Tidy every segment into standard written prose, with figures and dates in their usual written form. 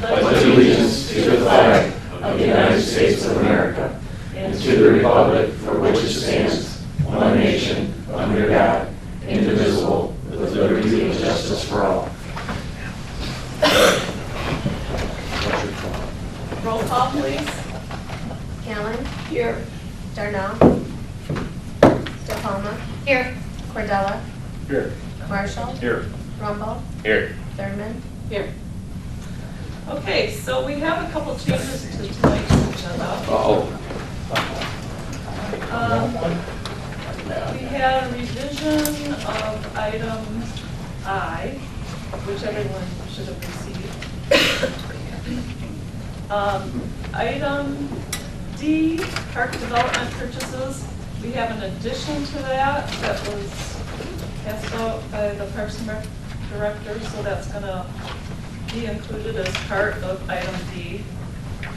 pledge allegiance to the flag of the United States of America and to the republic for which it stands, one nation, under God, indivisible, with liberty and justice for all. Roll call, please. Allen. Here. Darnell. De Palma. Here. Cordella. Here. Marshall. Here. Rumble. Here. Thurman. Here. Okay, so we have a couple changes to tonight's agenda. We had a revision of item I, which everyone should have received. Item D, park development purchases. We have an addition to that was passed out by the Parks and Rec director, so that's gonna be included as part of item D.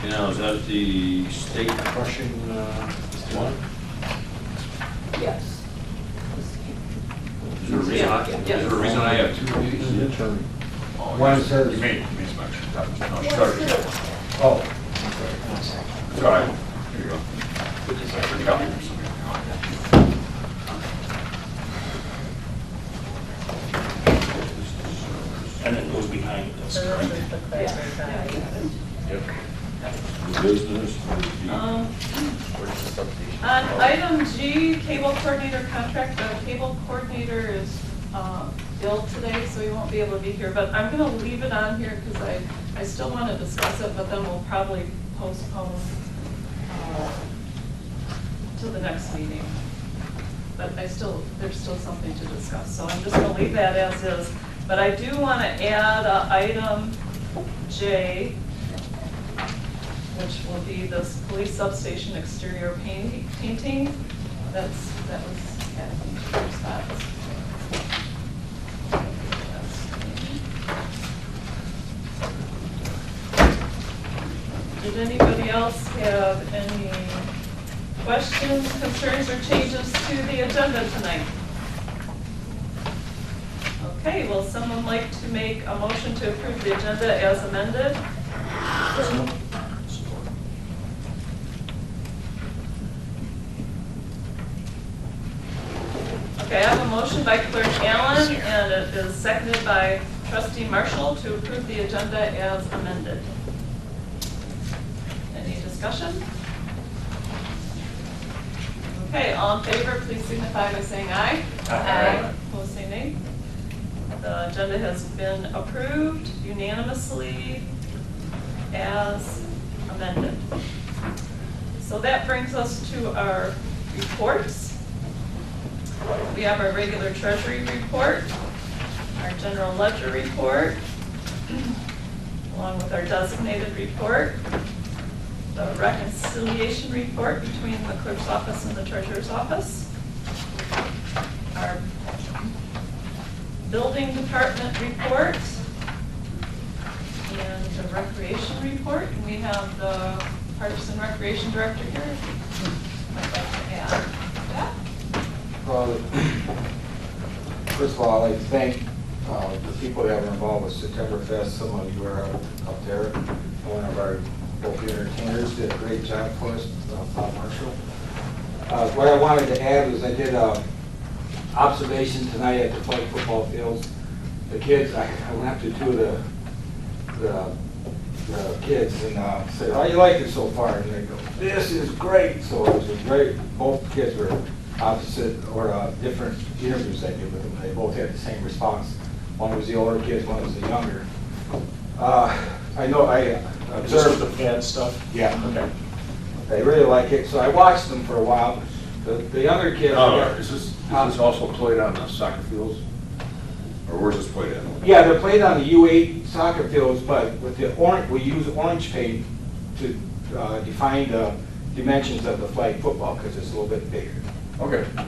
Now, is that the state crushing one? Yes. Is there a reason, is there a reason I have two of these? Oh, One yes. says- You made some extra copies. No, she started. Oh, It's all right. Here you go. Extra copy or something. And it goes behind this, correct? Yep. The business. On item G, cable coordinator contract, the cable coordinator is ill today, so he won't be able to be here, but I'm gonna leave it on here because I still want to discuss it, but then we'll probably postpone to the next meeting. But there's still something to discuss, so I'm just gonna leave that as is. But I do want to add item J, which will be this police substation exterior painting. That was Kathy's response. Did anybody else have any questions, concerns, or changes to the agenda tonight? Okay, will someone like to make a motion to approve the agenda as amended? Okay, I have a motion by Clerk Allen, and it is seconded by Trustee Marshall to approve the agenda as amended. Any discussion? Okay, all in favor, please signify by saying aye. Aye. Opposed, say nay. The agenda has been approved unanimously as amended. So that brings us to our reports. We have our regular treasury report, our general ledger report, along with our designated report, the reconciliation report between the clerk's office and the treasurer's office, our building department report, and the recreation report. And we have the Parks and Recreation Director here. I'd like to add that. well, first of all, I'd like to thank the people that were involved with September Fest. Some of you were up there. One of our local entertainers did a great job for us, Bob Marshall. What I wanted to add was I did a observation tonight at the flag football fields. The kids, I went up to two of the kids and said, "How you like it so far?" And they go, "This is great." So it was great. Both kids were opposite or different interviews I did with them. They both had the same response. One was the older kids, one was the younger. I know I Is this observed. with the pad stuff? Yeah. Okay. They really like it, so I watched them for a while. The younger kids. Is this also played on the soccer fields? Or where's this played at? Yeah, they're played on the U8 soccer fields, but with the orange, we use orange paint to define the dimensions of the flag football because it's a little bit bigger. Okay, Yeah.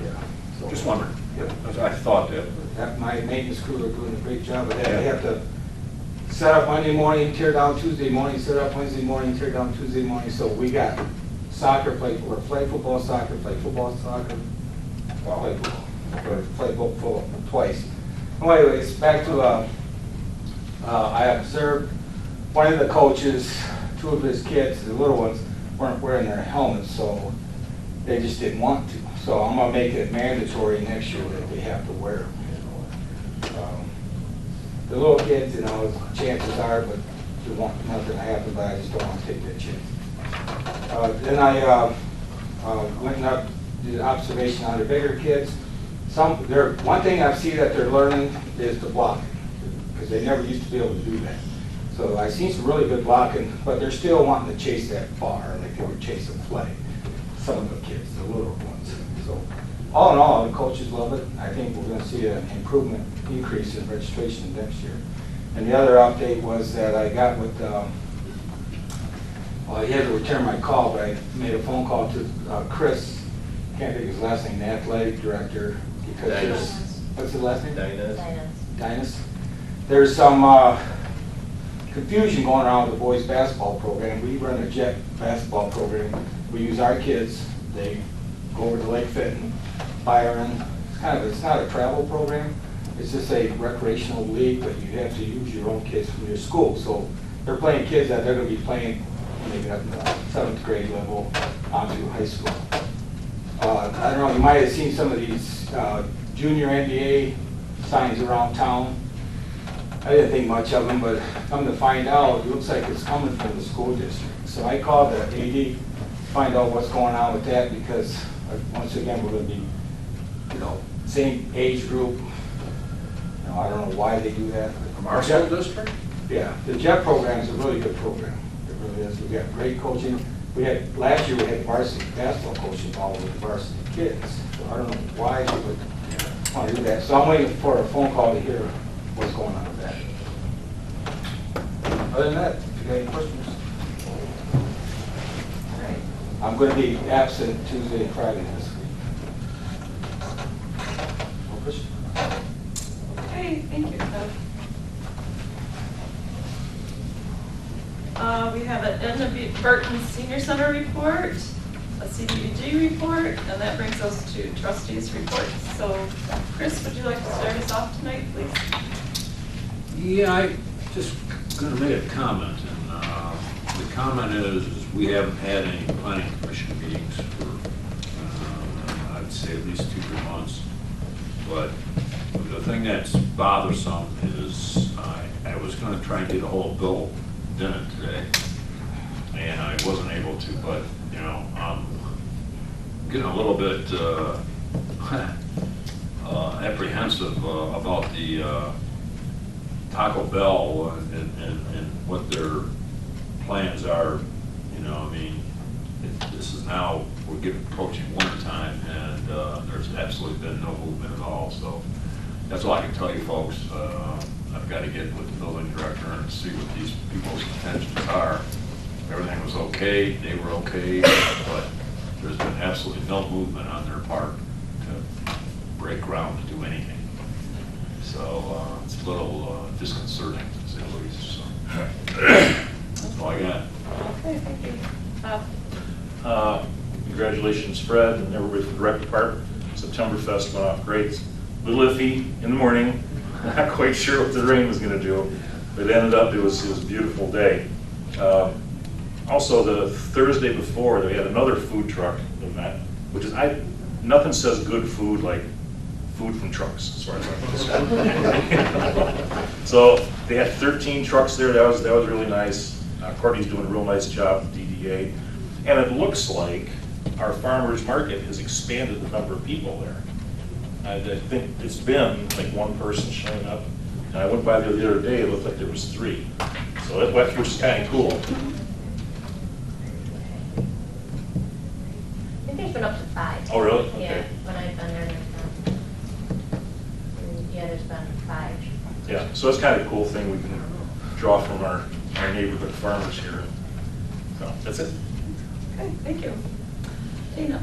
So, just wondering. Yep. I thought that. My maintenance crew are doing a great job with that. They have to set up Monday morning, tear down Tuesday morning, set up Wednesday morning, tear down Tuesday morning. So we got soccer, flag football, soccer, flag football, soccer, flag football, or flag football twice. Anyways, back to I observed one of the coaches, two of his kids, the little ones, weren't wearing their helmets, so they just didn't want to. So I'm gonna make it mandatory next year that they have to wear them. The little kids, you know, chances are, but there won't nothing to happen, but I just don't want to take that chance. Then I went and up, did observation on the bigger kids. One thing I see that they're learning is the blocking, because they never used to be able to do that. So I seen some really good blocking, but they're still wanting to chase that bar, like they were chasing flag. Some of the kids, the little ones. So all in all, the coaches love it. I think we're going to see an improvement, increase in registration next year. And the other update was that I got with, well, he had to return my call, but I made a phone call to Chris, can't think of his last name, the athletic director, because there's, what's the last name? Dinus. There's some confusion going around with the boys basketball program. We run a JET basketball program. We use our kids. They go over to Lake Fitton, Byron. It's not a travel program. It's just a recreational league, but you have to use your own kids from your school. So they're playing kids that they're going to be playing when they get up to the 7th grade level onto high school. I don't know, you might have seen some of these junior NBA signs around town. I didn't think much of them, but come to find out, it looks like it's coming from the school district. So I called the AD to find out what's going on with that, because once again, we're going to be, you know, same age group. You know, I don't know why they do that. From our school district? Yeah, the JET program is a really good program. It really is. We got great coaching. Last year we had varsity basketball coach involved with the varsity kids. So I don't know why they would want to do that. So I'm waiting for a phone call to hear what's going on with that. Other than that, if you got any questions? All right. I'm going to be absent Tuesday and Friday this week. No questions? Okay, thank you, Doug. We have an Edna Burton Senior Center report, a CDBG report, and that brings us to trustees' reports. So, Chris, would you like to start us off tonight, please? Yeah, I just going to make a comment, and the comment is we haven't had any planning commission meetings for, I'd say at least 2-3 months. But the thing that's bothersome is I was going to try and get a hold of Bill Dennett today, and I wasn't able to, but, you know, I'm getting a little bit apprehensive about the Taco Bell and what their plans are. You know, I mean, this is now, we're getting approaching winter time, and there's absolutely been no movement at all. So that's all I can tell you, folks. I've got to get with the building director and see what these people's intentions are. Everything was okay, they were okay, but there's been absolutely no movement on their part to break ground to do anything. So it's a little disconcerting, to say the least. So that's all I got. Okay, thank you. Congratulations, Fred, and everybody from the rec department. Septemberfest went off great. A little iffy in the morning. Not quite sure what the rain was going to do, but it ended up, it was a beautiful day. Also, the Thursday before, they had another food truck event, which is, nothing says good food like food from trucks, as far as I'm concerned. So they had 13 trucks there. That was really nice. Courtney's doing a real nice job with DDA. And it looks like our farmers market has expanded the number of people there. I think it's been like one person showing up. And I went by there the other day, it looked like there was 3. So that, which is kind of cool. I think there's been up to 5. Oh, really? Yeah, Okay. when I've been there, there's been 5. Yeah, so that's kind of a cool thing we can draw from our neighborhood farmers here. So that's it. Okay, thank you. Tina?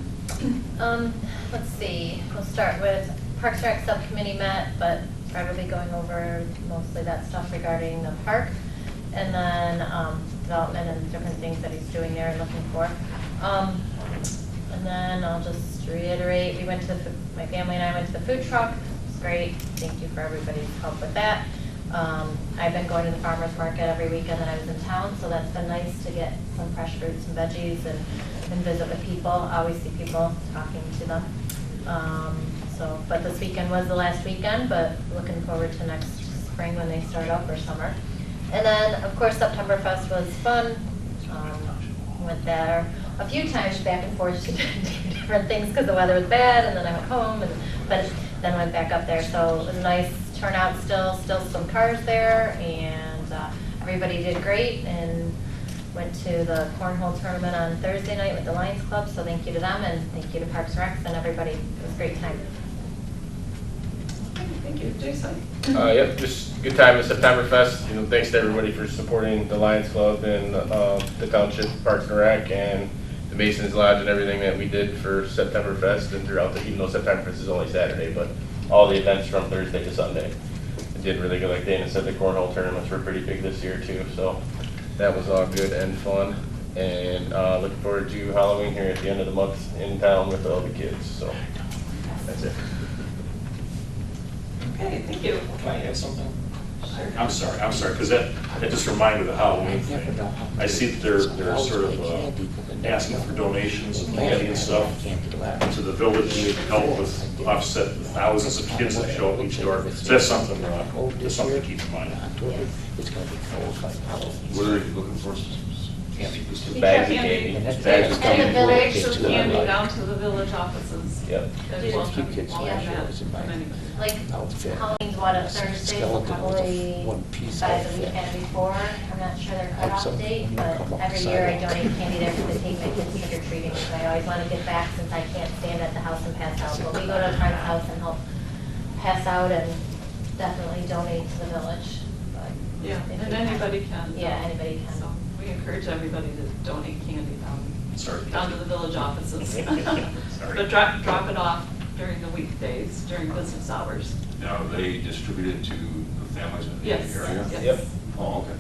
Let's see, we'll start with Parks and Rec Subcommittee met, but probably going over mostly that stuff regarding the park, and then development and different things that he's doing there and looking for. And then I'll just reiterate, my family and I went to the food truck. It was great. Thank you for everybody's help with that. I've been going to the farmer's market every weekend that I was in town, so that's been nice to get some fresh fruits and veggies and visit with people. I always see people talking to them. But this weekend was the last weekend, but looking forward to next spring when they start up, or summer. And then, of course, Septemberfest was fun. Went there a few times back and forth to do different things because the weather was bad, and then I went home, but then went back up there. So it was a nice turnout still some cars there, and everybody did great, and went to the cornhole tournament on Thursday night with the Lions Club, so thank you to them, and thank you to Parks and Recs and everybody. It was a great time. Thank you. Jason? Yep, just a good time at Septemberfest. Thanks to everybody for supporting the Lions Club and the Township Parks and Rec and the Masons Lodge and everything that we did for Septemberfest and throughout even though Septemberfest is only Saturday, but all the events from Thursday to Sunday. It did really good. Like Dana said, the cornhole tournaments were pretty big this year too, so that was all good and fun. And looking forward to Halloween here at the end of the month in town with all the kids. So that's it. Okay, thank you. Can I add something? I'm sorry, because that just reminded me of the Halloween thing. I see that they're sort of asking for donations of candy and stuff to the village to help with offset the thousands of kids that show up each door. So that's something to keep in mind. What are you looking for? Just bags of candy. Just bags of And the candy. village, Extra candy down to the village offices. Yep. That welcome that from anybody. like, Halloween's what, a Thursday, so probably by the weekend before. I'm not sure their cutoff date, but every year I donate candy there because I take my kids trick or treating. So I always want to give back since I can't stand at the house and pass out. But we go to a friend's house and help pass out and definitely donate to the village. But Yeah, if and you anybody can. can. Yeah, anybody can. So we encourage everybody to donate candy Sorry. down to the village offices. Sorry. But drop it off during the weekdays, during business hours. Now, they distribute it to the families in the Yes, area? yes. Yep. Oh, okay.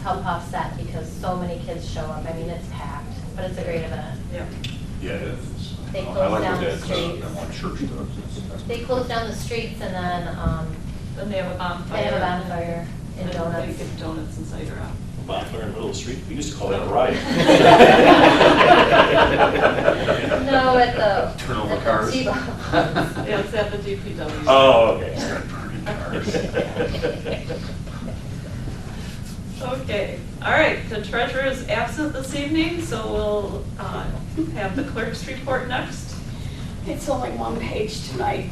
Help offset because so many kids show up. I mean, it's packed, but it's a great event. Yeah. Yeah, it is. They I close like down what the streets. that one church does. They close down the streets and then Then they have a bonfire. they have a bonfire and They donuts. give donuts and cider out. Bonfire in the middle of the street, we used to call that a riot. No, at the. Turn over at the cars. T-Bone. Yeah, it's at the DPW. Oh, okay. Start burning cars. Okay, all right, the treasurer is absent this evening, so we'll have the clerk's report next. It's only one page tonight.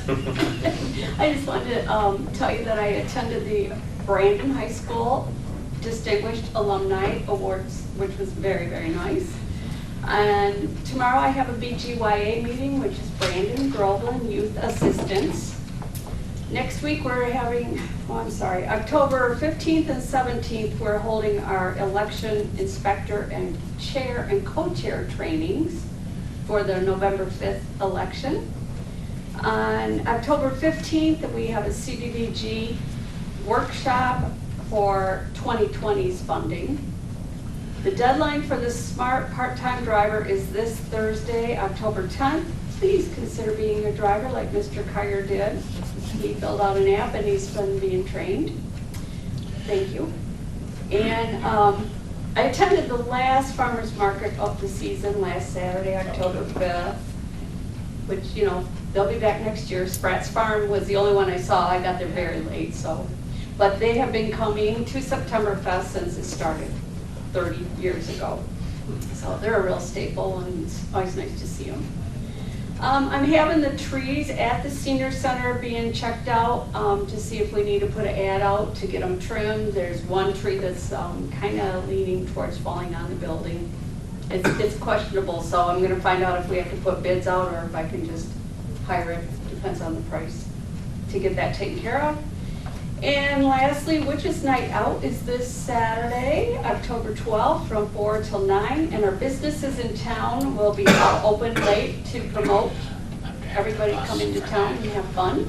I just wanted to tell you that I attended the Brandon High School Distinguished Alumni Awards, which was very, very nice. And tomorrow I have a BGYA meeting, which is Brandon Groveland Youth Assistance. Next week we're having, October 15th and 17th, we're holding our election inspector and chair and co-chair trainings for the November 5th election. On October 15th, we have a CDBG workshop for 2020's funding. The deadline for the smart part-time driver is this Thursday, October 10th. Please consider being a driver like Mr. Kyer did. He filled out an app and he's been being trained. Thank you. And I attended the last farmer's market of the season last Saturday, October 5th, which, you know, they'll be back next year. Spratt's Farm was the only one I saw. I got there very late, so. But they have been coming to Septemberfest since it started 30 years ago. So they're a real staple and it's always nice to see them. I'm having the trees at the senior center being checked out to see if we need to put an ad out to get them trimmed. There's one tree that's kind of leaning towards falling on the building. It's questionable, so I'm going to find out if we have to put bids out or if I can just hire it. Depends on the price to get that taken care of. And lastly, Witches Night Out is this Saturday, October 12th from 4 till 9. And our businesses in town will be open late to promote everybody come into town and have fun.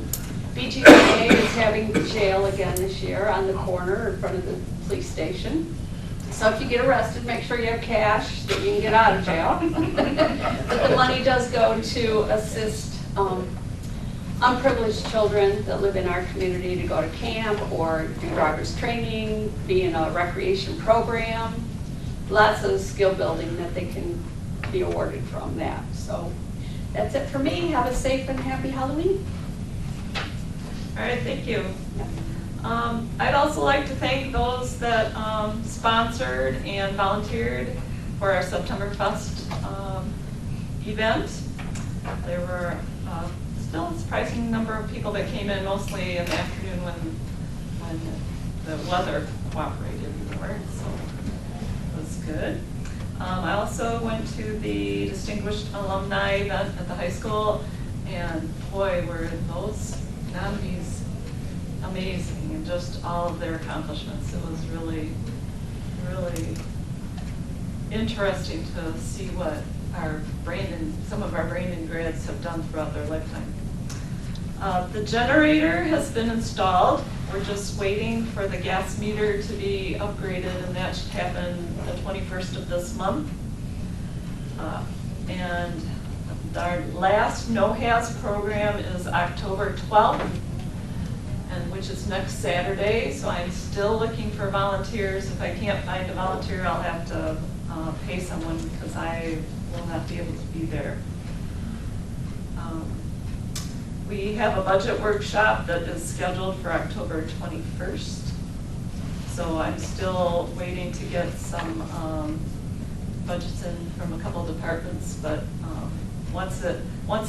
BGA is having the jail again this year on the corner in front of the police station. So if you get arrested, make sure you have cash so you can get out of jail. But the money does go to assist unprivileged children that live in our community to go to camp or do driver's training, be in a recreation program. Lots of skill building that they can be awarded from that. So that's it for me. Have a safe and happy Halloween. All right, thank you. I'd also like to thank those that sponsored and volunteered for our September Fest event. There were still a surprising number of people that came in, mostly in the afternoon when the weather cooperated more, so it was good. I also went to the Distinguished Alumni event at the high school, and boy, were those nominees amazing, and just all of their accomplishments. It was really, really interesting to see what some of our Brandon grads have done throughout their lifetime. The generator has been installed. We're just waiting for the gas meter to be upgraded, and that should happen the 21st of this month. And our last no-haz program is October 12th, and which is next Saturday, so I'm still looking for volunteers. If I can't find a volunteer, I'll have to pay someone because I will not be able to be there. We have a budget workshop that is scheduled for October 21st. So I'm still waiting to get some budgets in from a couple of departments, but once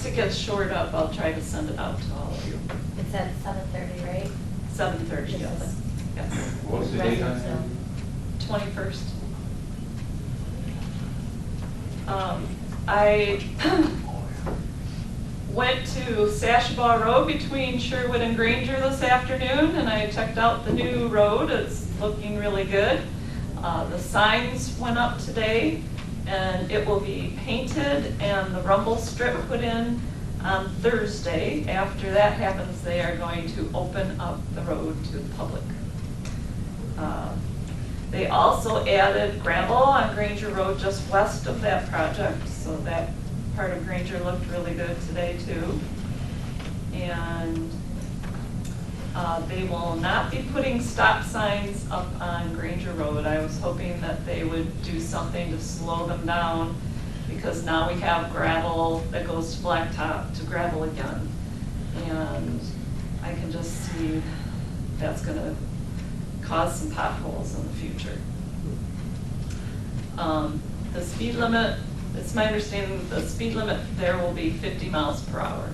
it gets shored up, I'll try to send it out to all of you. It's at 7:30, right? 7:30, yes. Yes. What's the date on that? 21st. I went to Sashabaw Road between Sherwood and Granger this afternoon, and I checked out the new road. It's looking really good. The signs went up today, and it will be painted and the rumble strip put in on Thursday. After that happens, they are going to open up the road to the public. They also added gravel on Granger Road just west of that project, so that part of Granger looked really good today too. And they will not be putting stop signs up on Granger Road. I was hoping that they would do something to slow them down, because now we have gravel that goes to blacktop to gravel again. And I can just see that's gonna cause some potholes in the future. The speed limit, it's my understanding that the speed limit there will be 50 miles per hour,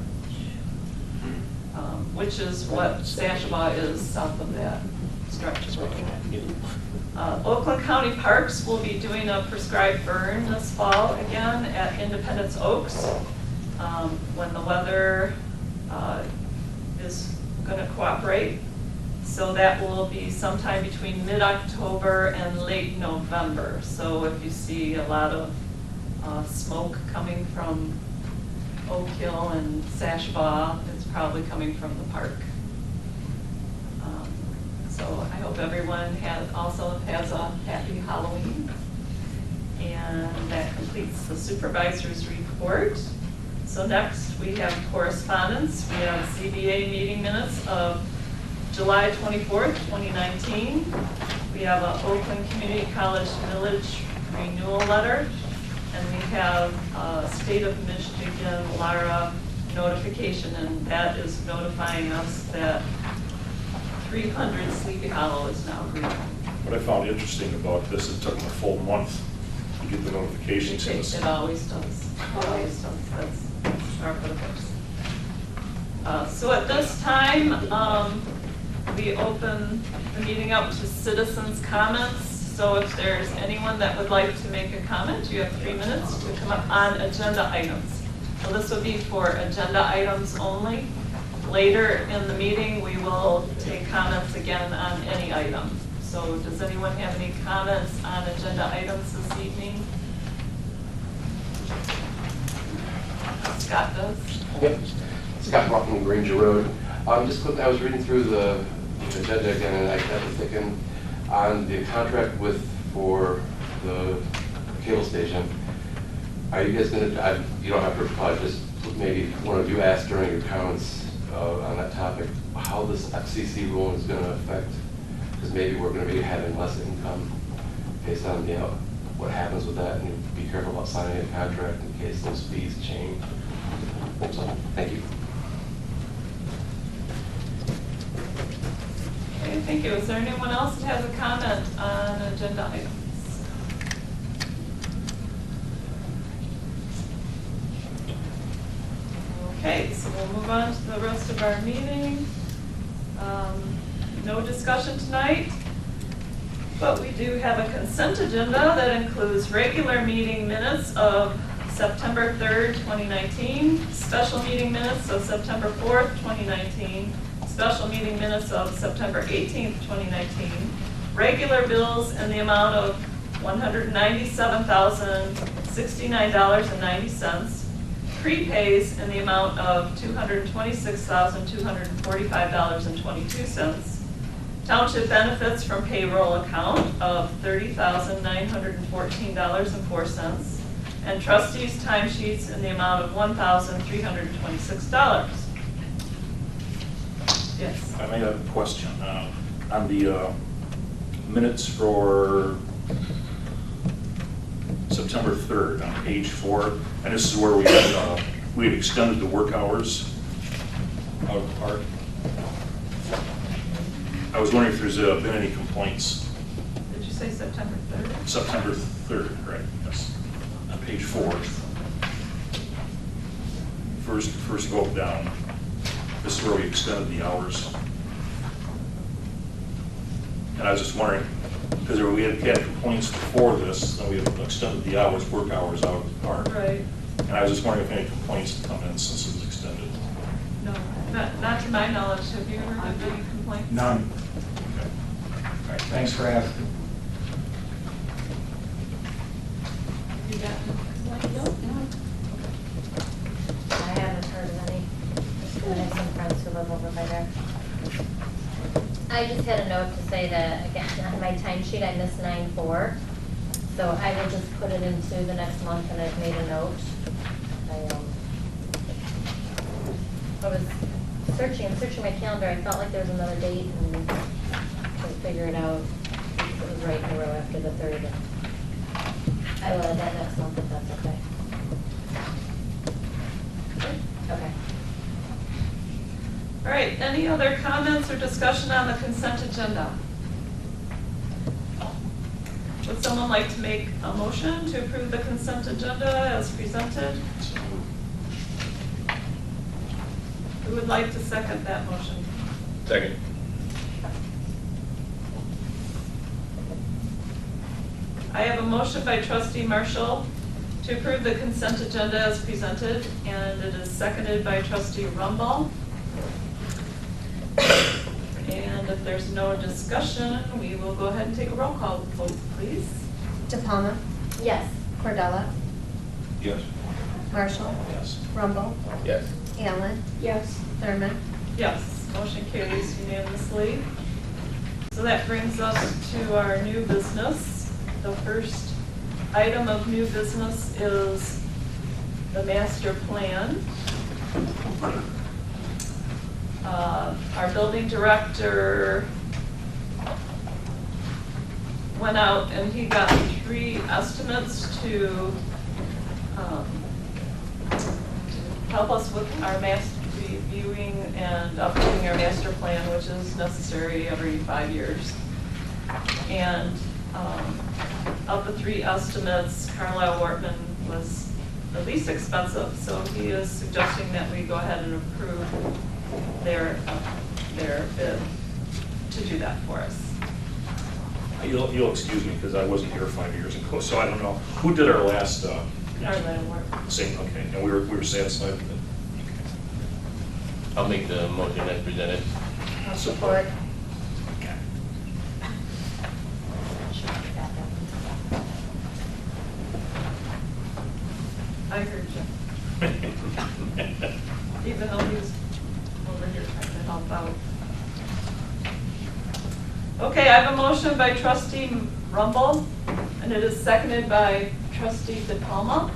which is what Sashabaw is south of that stretch of road. Oakland County Parks will be doing a prescribed burn this fall again at Independence Oaks when the weather is going to cooperate. So that will be sometime between mid-October and late November. So if you see a lot of smoke coming from Oak Hill and Sashabaw, it's probably coming from the park. So I hope everyone also has a happy Halloween. And that completes the supervisor's report. So next we have correspondence. We have CBA meeting minutes of July 24th, 2019. We have an Oakland Community College Village renewal letter. And we have State of Michigan LARA notification, and that is notifying us that 300 Sleepy Hollow is now green. What I found interesting about this, it took them a full month to get the notification to us. It always does. It always does. That's our for the books. So at this time, we open the meeting up to citizens' comments. So if there's anyone that would like to make a comment, you have 3 minutes to come up on agenda items. So this would be for agenda items only. Later in the meeting, we will take comments again on any item. So does anyone have any comments on agenda items this evening? Scott does. Yep, Scott walking Granger Road. Just quickly, I was reading through the agenda again, and I got to thinking on the contract for the cable station. Are you guys gonna, you don't have to reply, just maybe one of you asked during your comments on that topic, how this FCC rule is going to affect, because maybe we're going to be having less income based on, you know, what happens with that, and be careful about signing a contract in case those fees change. So, thank you. Okay, thank you. Is there anyone else that has a comment on agenda items? Okay, so we'll move on to the rest of our meeting. No discussion tonight, but we do have a consent agenda that includes regular meeting minutes of September 3rd, 2019, special meeting minutes of September 4th, 2019, special meeting minutes of September 18th, 2019, regular bills in the amount of $197,069.90, prepays in the amount of $226,245.22, township benefits from payroll account of $30,914.04, and trustees' timesheets in the amount of $1,326. Yes. I may have a question on the minutes for September 3rd on page 4, and this is where we had extended the work hours out of the park. I was wondering if there's been any complaints. Did you say September 3rd? September 3rd, right, yes, on page 4. First go down, this is where we extended the hours. And I was just wondering, because we had complaints before this, and we had extended the hours, work hours out of the park. Right. And I was just wondering if any complaints had come in since it was extended. No, not to my knowledge. Have you ever had any complaints? None. Okay. All right, thanks for asking. You got any complaints? No. I haven't heard of any. I have some friends who live over by there. I just had a note to say that, again, on my timesheet, I missed 9/4. So I will just put it into the next month, and I've made a note. I was searching my calendar. I felt like there was another date, and couldn't figure it out. It was right in a row after the 3rd. I will add that next month if that's okay. Okay. All right, any other comments or discussion on the consent agenda? Would someone like to make a motion to approve the consent agenda as presented? Who would like to second that motion? Second. I have a motion by trustee Marshall to approve the consent agenda as presented, and it is seconded by trustee Rumble. And if there's no discussion, we will go ahead and take a roll call vote, please. DePalma, Yes. Cordella, Yes. Marshall, Yes. Rumble, Yes. Allen, Yes. Thurman. Yes, motion carries unanimously. So that brings us to our new business. The first item of new business is the master plan. Our building director went out and he got 3 estimates to help us with our reviewing and updating our master plan, which is necessary every 5 years. And of the 3 estimates, Carlisle Wortman was the least expensive, so he is suggesting that we go ahead and approve their bid to do that for us. You'll excuse me because I wasn't here 5 years ago, so I don't know. Who did our last? Carlisle Wortman. Same, okay, and we were satisfied with it. I'll make the motion as presented. Support. Okay. I heard you, even though he was over here trying to help out. Okay, I have a motion by trustee Rumble, and it is seconded by trustee DePalma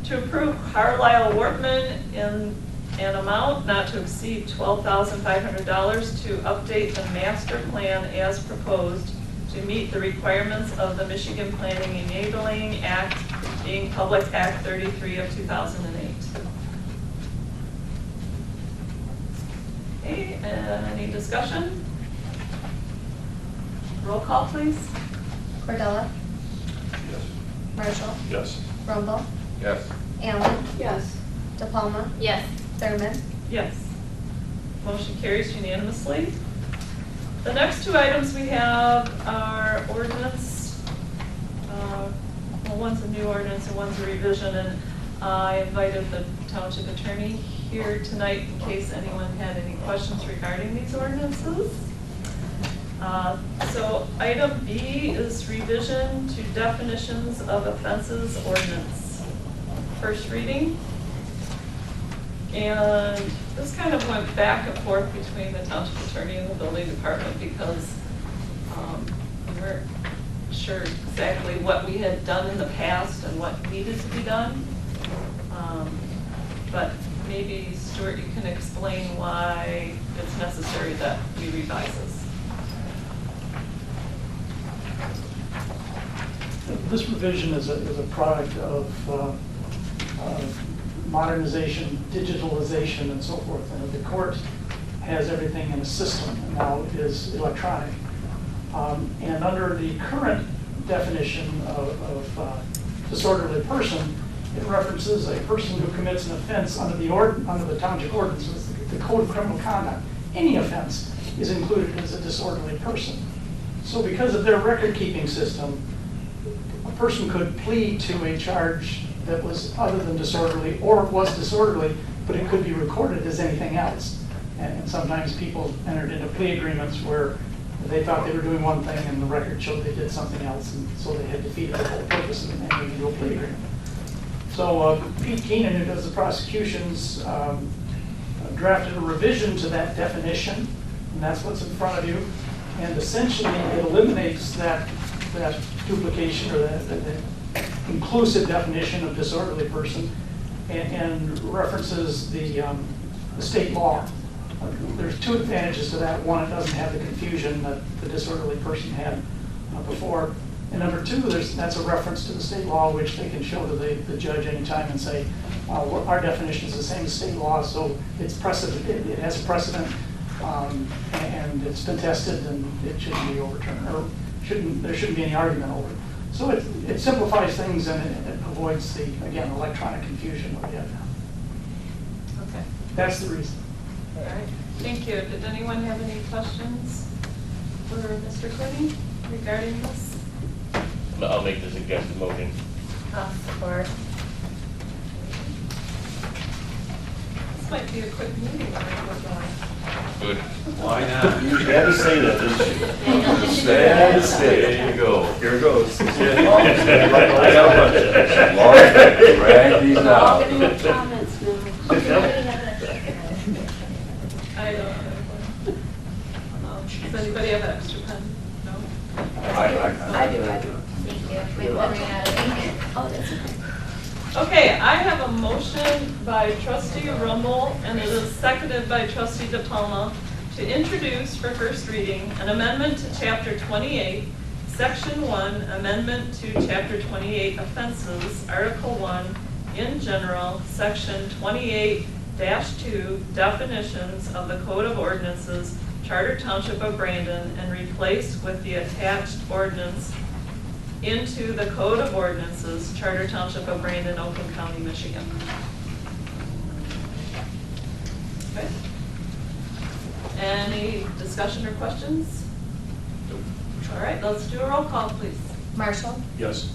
to approve Carlisle Wortman in an amount not to exceed $12,500 to update the master plan as proposed to meet the requirements of the Michigan Planning Enabling Act, being Public Act 33 of 2008. Okay, any discussion? Roll call, please. Cordella? Yes. Marshall? Yes. Rumble? Yes. Allen? Yes. DePalma? Yes. Thurman? Yes. Motion carries unanimously. The next two items we have are ordinance, well, one's a new ordinance and one's a revision, and I invited the township attorney here tonight in case anyone had any questions regarding these ordinances. So item B is revision to definitions of offenses ordinance. First reading. And this kind of went back and forth between the township attorney and the building department because we weren't sure exactly what we had done in the past and what needed to be done. But maybe Stuart, you can explain why it's necessary that we revise this. This revision is a product of modernization, digitalization, and so forth. And the court has everything in a system, and now it is electronic. And under the current definition of disorderly person, it references a person who commits an offense under the township ordinances, the Code of Criminal Conduct. Any offense is included as a disorderly person. So because of their record-keeping system, a person could plead to a charge that was other than disorderly, or was disorderly, but it could be recorded as anything else. And sometimes people entered into plea agreements where they thought they were doing one thing and the record showed they did something else, and so they had defeated the whole purpose of entering into a plea agreement. So Pete Keenan, who does the prosecutions, drafted a revision to that definition, and that's what's in front of you. And essentially, it eliminates that duplication or that inclusive definition of disorderly person and references the state law. There's two advantages to that. One, it doesn't have the confusion that the disorderly person had before. And number two, that's a reference to the state law, which they can show to the judge anytime and say, our definition is the same as state law, so it's precedent. It has a precedent, and it's been tested, and it shouldn't be overturned, or there shouldn't be any argument over it. So it simplifies things, and it avoids the, again, electronic confusion that we have now. Okay. That's the reason. All right. Thank you. Did anyone have any questions for Mr. Quinney regarding this? I'll make the suggested motion. Support. This might be a quick meeting. Good. Why not? You had to say that, didn't you? Had to say, there you go. Here goes. I got a bunch. Drag these We're all out. getting up comments now. I don't have one. Does anybody have an extra pen? No? I do. Thank you. We've been running out of ink. Oh, that's okay. Okay, I have a motion by trustee Rumble, and it is seconded by trustee DePalma, to introduce for first reading an amendment to chapter 28, section 1, amendment to chapter 28 offenses, article 1, in general, section 28-2, definitions of the Code of Ordinances, Charter Township of Brandon, and replace with the attached ordinance into the Code of Ordinances, Charter Township of Brandon, Oakland County, Michigan. Okay. Any discussion or questions? All right, let's do a roll call, please. Marshall? Yes.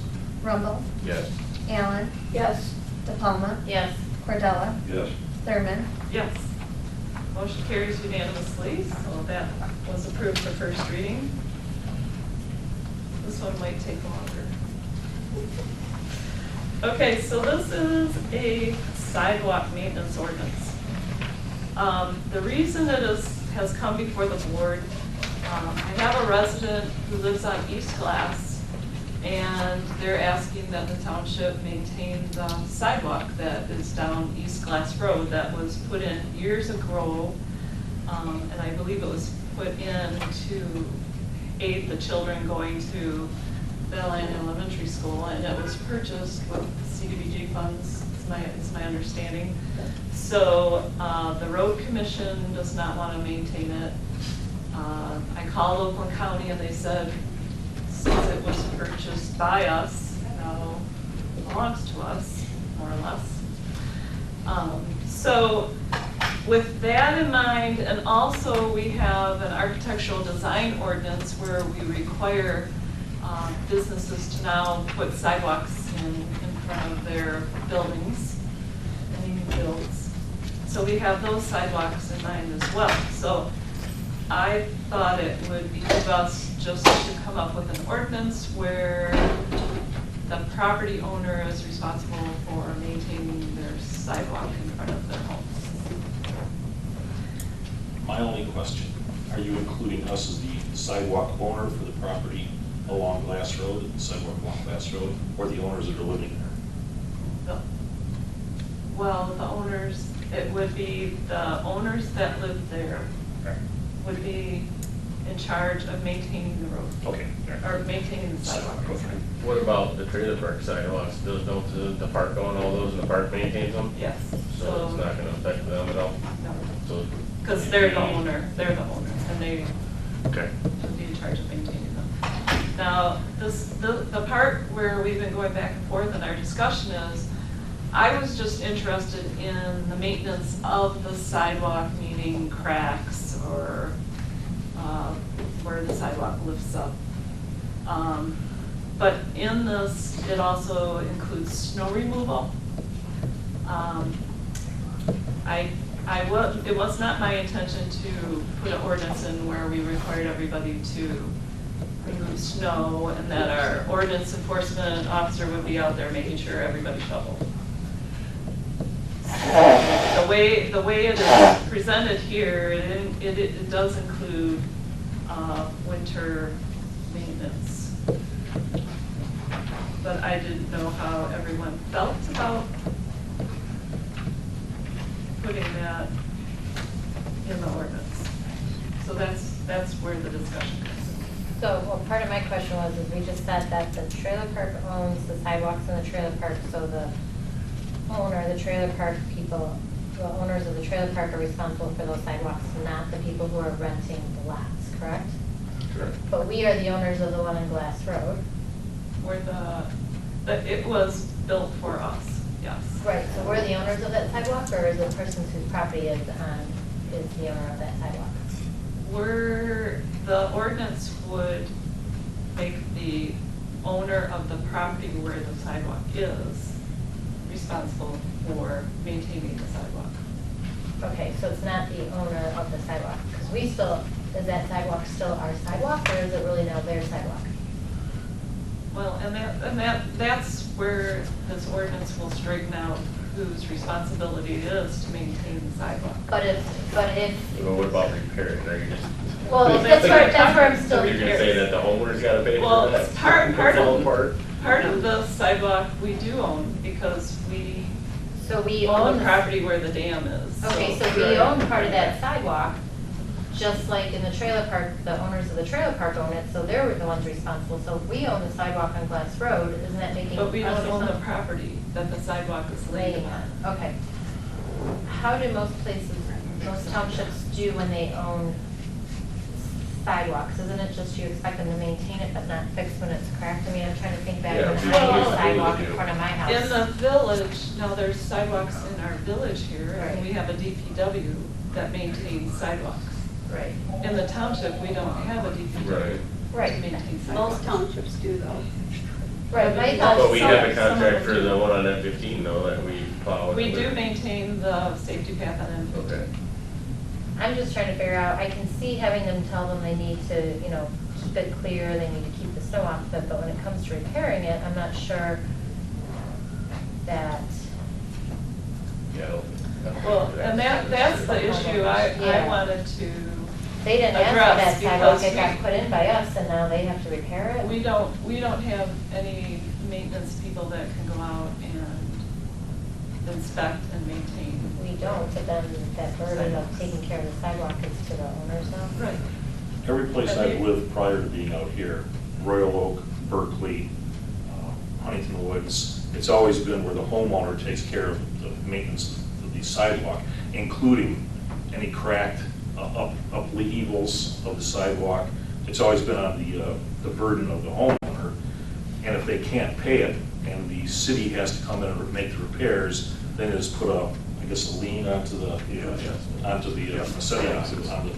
Rumble? Yes. Allen? Yes. DePalma? Yes. Cordella? Yes. Thurman? Yes. Motion carries unanimously, so that was approved for first reading. This one might take longer. Okay, so this is a sidewalk maintenance ordinance. The reason it has come before the board, I have a resident who lives on East Glass, And they're asking that the township maintain the sidewalk that is down East Glass Road that was put in years ago. And I believe it was put in to aid the children going to Bell Ann Elementary School, and it was purchased with CDBG funds, is my understanding. So the road commission does not want to maintain it. I called Oakland County and they said, since it was purchased by us, now belongs to us, more or less. So with that in mind, and also we have an architectural design ordinance where we require businesses to now put sidewalks in front of their buildings, any new builds. So we have those sidewalks in mind as well. So I thought it would behoove us just to come up with an ordinance where the property owner is responsible for maintaining their sidewalk in front of their homes. My only question, are you including us as the sidewalk owner for the property along Glass Road, the sidewalk along Glass Road, or the owners that are living there? Well, the owners, it would be the owners that live there would be in charge of maintaining the road, Okay. or maintaining the sidewalk. What about the trailer park sidewalks? Those don't the park own all those and the park maintains them? Yes. So it's not gonna affect them at all? No, So, because they're the owner, and they okay. would be in charge of maintaining them. Now, the part where we've been going back and forth in our discussion is, I was just interested in the maintenance of the sidewalk, meaning cracks or where the sidewalk lifts up. But in this, it also includes snow removal. It was not my intention to put an ordinance in where we required everybody to remove snow and that our ordinance enforcement officer would be out there making sure everybody shoveled. The way it is presented here, it does include winter maintenance. But I didn't know how everyone felt about putting that in the ordinance. So that's where the discussion comes in. So, well, part of my question was, is we just said that the trailer park owns the sidewalks in the trailer park, so the owner, the trailer park people, the owners of the trailer park are responsible for those sidewalks, not the people who are renting the lots, correct? Correct. But we are the owners of the one on Glass Road. Where it was built for us, yes. Right, so we're the owners of that sidewalk, or is the person whose property is the owner of that sidewalk? The ordinance would make the owner of the property where the sidewalk is responsible for maintaining the sidewalk. Okay, so it's not the owner of the sidewalk, because is that sidewalk still our sidewalk, or is it really now their sidewalk? Well, that's where this ordinance will straighten out whose responsibility it is to maintain the sidewalk. But if, Well, what about repairing? Are you just? well, that's where I'm still. You're gonna say that the homeowner's gotta pay for Well, that? part Part? of the sidewalk we do own because we So we own own the property where the dam is. Okay, so we own part of that sidewalk, just like in the trailer park, the owners of the trailer park own it, so they're the ones responsible. So if we own the sidewalk on Glass Road, isn't that making us But we don't own the responsible? property that the sidewalk is laying Laying on. on, okay. How do most townships do when they own sidewalks? Isn't it just you expect them to maintain it but not fix when it's cracked? I mean, I'm trying to think back Yeah, when we I had do. a sidewalk in front of my house. In the village, now there's sidewalks in our village here, and Right. we have a DPW that maintains sidewalks. Right, In the township, we don't have a DPW Right. right. to maintain sidewalks. Most townships do though. Right, my But But we house, have a Some of contract them for do. the one on F-15 though, that we plow. We do maintain the safety path on it. Okay. I'm just trying to figure out, I can see having them tell them they need to, keep it clear, they need to keep the snow off of it, but when it comes to repairing it, I'm not sure that, Yeah. Well, and that's the issue I Yeah. wanted to They didn't ask for address that sidewalk, because it got put in by us, and now they have to repair it? we don't have any maintenance people that can go out and inspect and maintain. We don't, but then that burden of taking care of the sidewalk is to the owners now? Right. Every place I've lived prior to being out here, Royal Oak, Berkeley, Huntington Woods, it's always been where the homeowner takes care of the maintenance of the sidewalk, including any cracked upheavals of the sidewalk. It's always been on the burden of the homeowner, and if they can't pay it, and the city has to come in and make the repairs, then it's put a, I guess, a lien onto the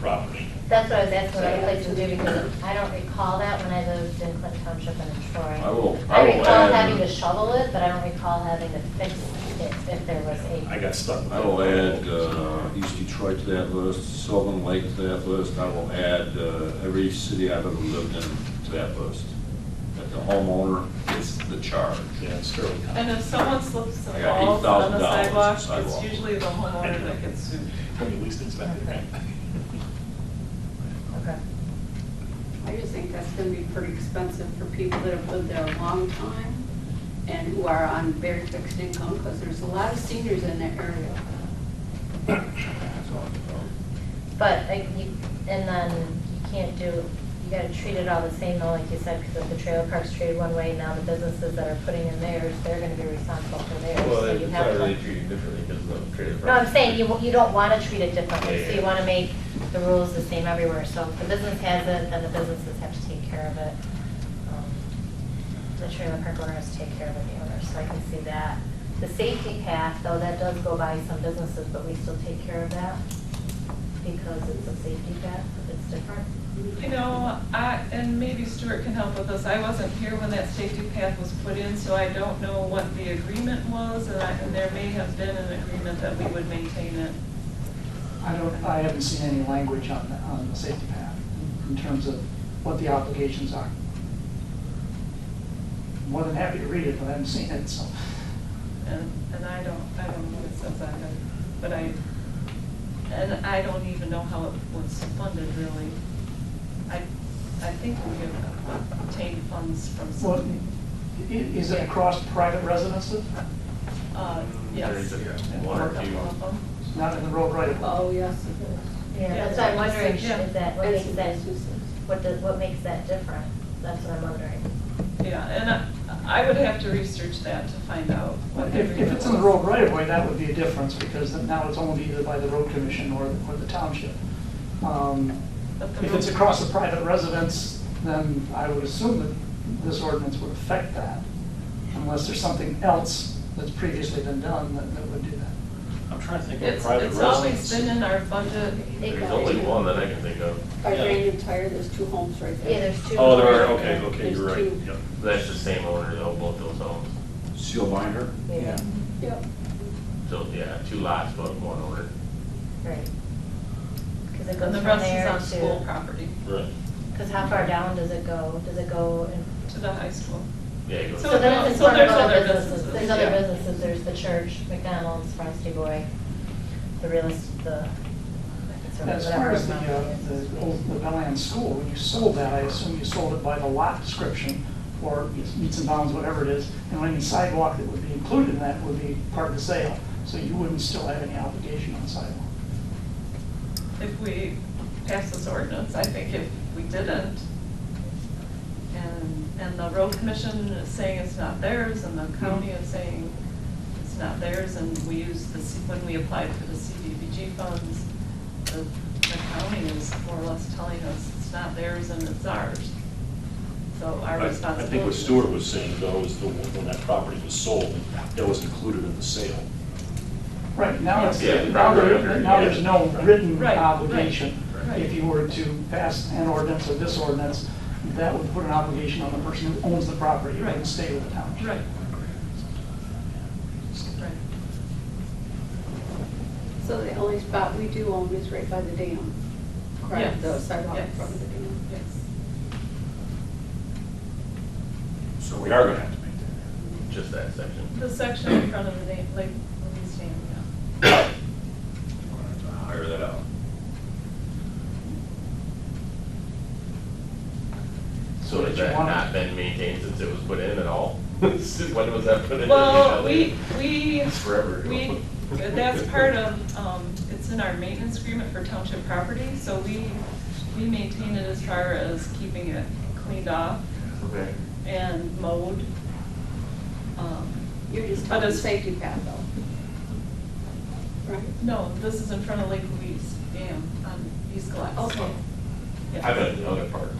property. That's what I was asking what other places do, because I don't recall that when I lived in Clinton Township and in Troy. I will recall add- having to shovel it, but I don't recall having to fix it if there was I a. got stuck with I that. will add East Detroit to that list, Sylvan Lake to that list. I will add every city I've ever lived in to that list. That the homeowner gets the charge. Yeah, it's fairly common. And if someone slips and I got falls on the $8,000 sidewalk, sidewalk. it's usually the homeowner that gets sued. When you least expect it, right? Okay. I just think that's gonna be pretty expensive for people that have lived there a long time and who are on very fixed income, because there's a lot of seniors in that area. But, and then you can't do, you gotta treat it all the same though, like you said, because if the trailer park's treated one way, now the businesses that are putting in theirs, they're gonna be responsible for theirs. Well, So you it's have not to- really treated differently because of the trailer. No, I'm saying you don't want to treat it differently, Yeah, so you yeah. want to make the rules the same everywhere. So if the business has it, then the businesses have to take care of it. The trailer park owner has to take care of it, the owners, so I can see that. The safety path, though, that does go by some businesses, but we still take care of that because it's a safety path, it's different. You know, and maybe Stuart can help with this, I wasn't here when that safety path was put in, so I don't know what the agreement was, and there may have been an agreement that we would maintain it. I haven't seen any language on the safety path in terms of what the obligations are. More than happy to read it, but I haven't seen it, so. And I don't know what it says either, but I don't even know how it was funded really. I think we have obtained funds from Well, some, is it across private residences? yes. There's one or A two. couple of them. Not in the road right of way? Oh, yes, it is. Yeah, Yeah, that's what I'm wondering, yeah. is that, what It's makes that, businesses. what makes that different? That's what I'm wondering. Yeah, and I would have to research that to find out what the If agreement it's in the was. road right of way, that would be a difference, because then now it's owned either by the road commission or the township. But the If it's road- across a private residence, then I would assume that this ordinance would affect that, unless there's something else that's previously been done that would do that. I'm trying to think of It's private always residence. been in our budget. There's only one that I can think of. By Yeah. Brandon Tire, there's 2 homes right there. Yeah, there's two. Oh, there are, owners. okay, you're right. There's two. Yep. That's the same owner that own both those homes. Seal binder? Yeah, Yep. So, yeah, 2 lots, but 1 owner. right. Because it And goes the from rest is there on school to, property, Right. because how far down does it go? Does it go in? to the high school. Yeah, it goes. So So then it's in so front of there's other other businesses. businesses, There's other yeah. businesses, there's the church, McDonald's, Frosty Boy, the whatever, As far as the whatever. the Bellland School, when you sold that, I assume you sold it by the lot description, or meets and bounds, whatever it is, and any sidewalk that would be included in that would be part of the sale, so you wouldn't still have any obligation on the sidewalk. If we pass this ordinance, I think if we didn't, and the road commission is saying it's not theirs, and the county is saying it's not theirs, and we use when we applied for the CDBG funds, the county is more or less telling us it's not theirs and it's ours. So our I responsibility. think what Stuart was saying though is when that property was sold, that was included in the sale. Right, now it's, Yeah, now there's no written Right, right, obligation. right. If you were to pass an ordinance or this ordinance, that would put an obligation on the person who owns the property, it Right. wouldn't stay with the township. Right. Right. So the only spot we do own is right by the dam. Correct, Yes. the sidewalk in Yes. front of the dam. Yes. So we are gonna have to maintain that. Just that section. The section in front of the Lake Louise Dam, yeah. We're gonna have to hire that out. that want not been maintained since it was put in at all? When was that put in? Well, It's we, forever ago. that's part of, it's in our maintenance agreement for township property, so we maintain it as far as keeping it cleaned off Okay. and mowed. You're just But talking it's- safety path though. Right? No, this is in front of Lake Louise Dam on East Glass. Okay. Yeah. I've been to other parts.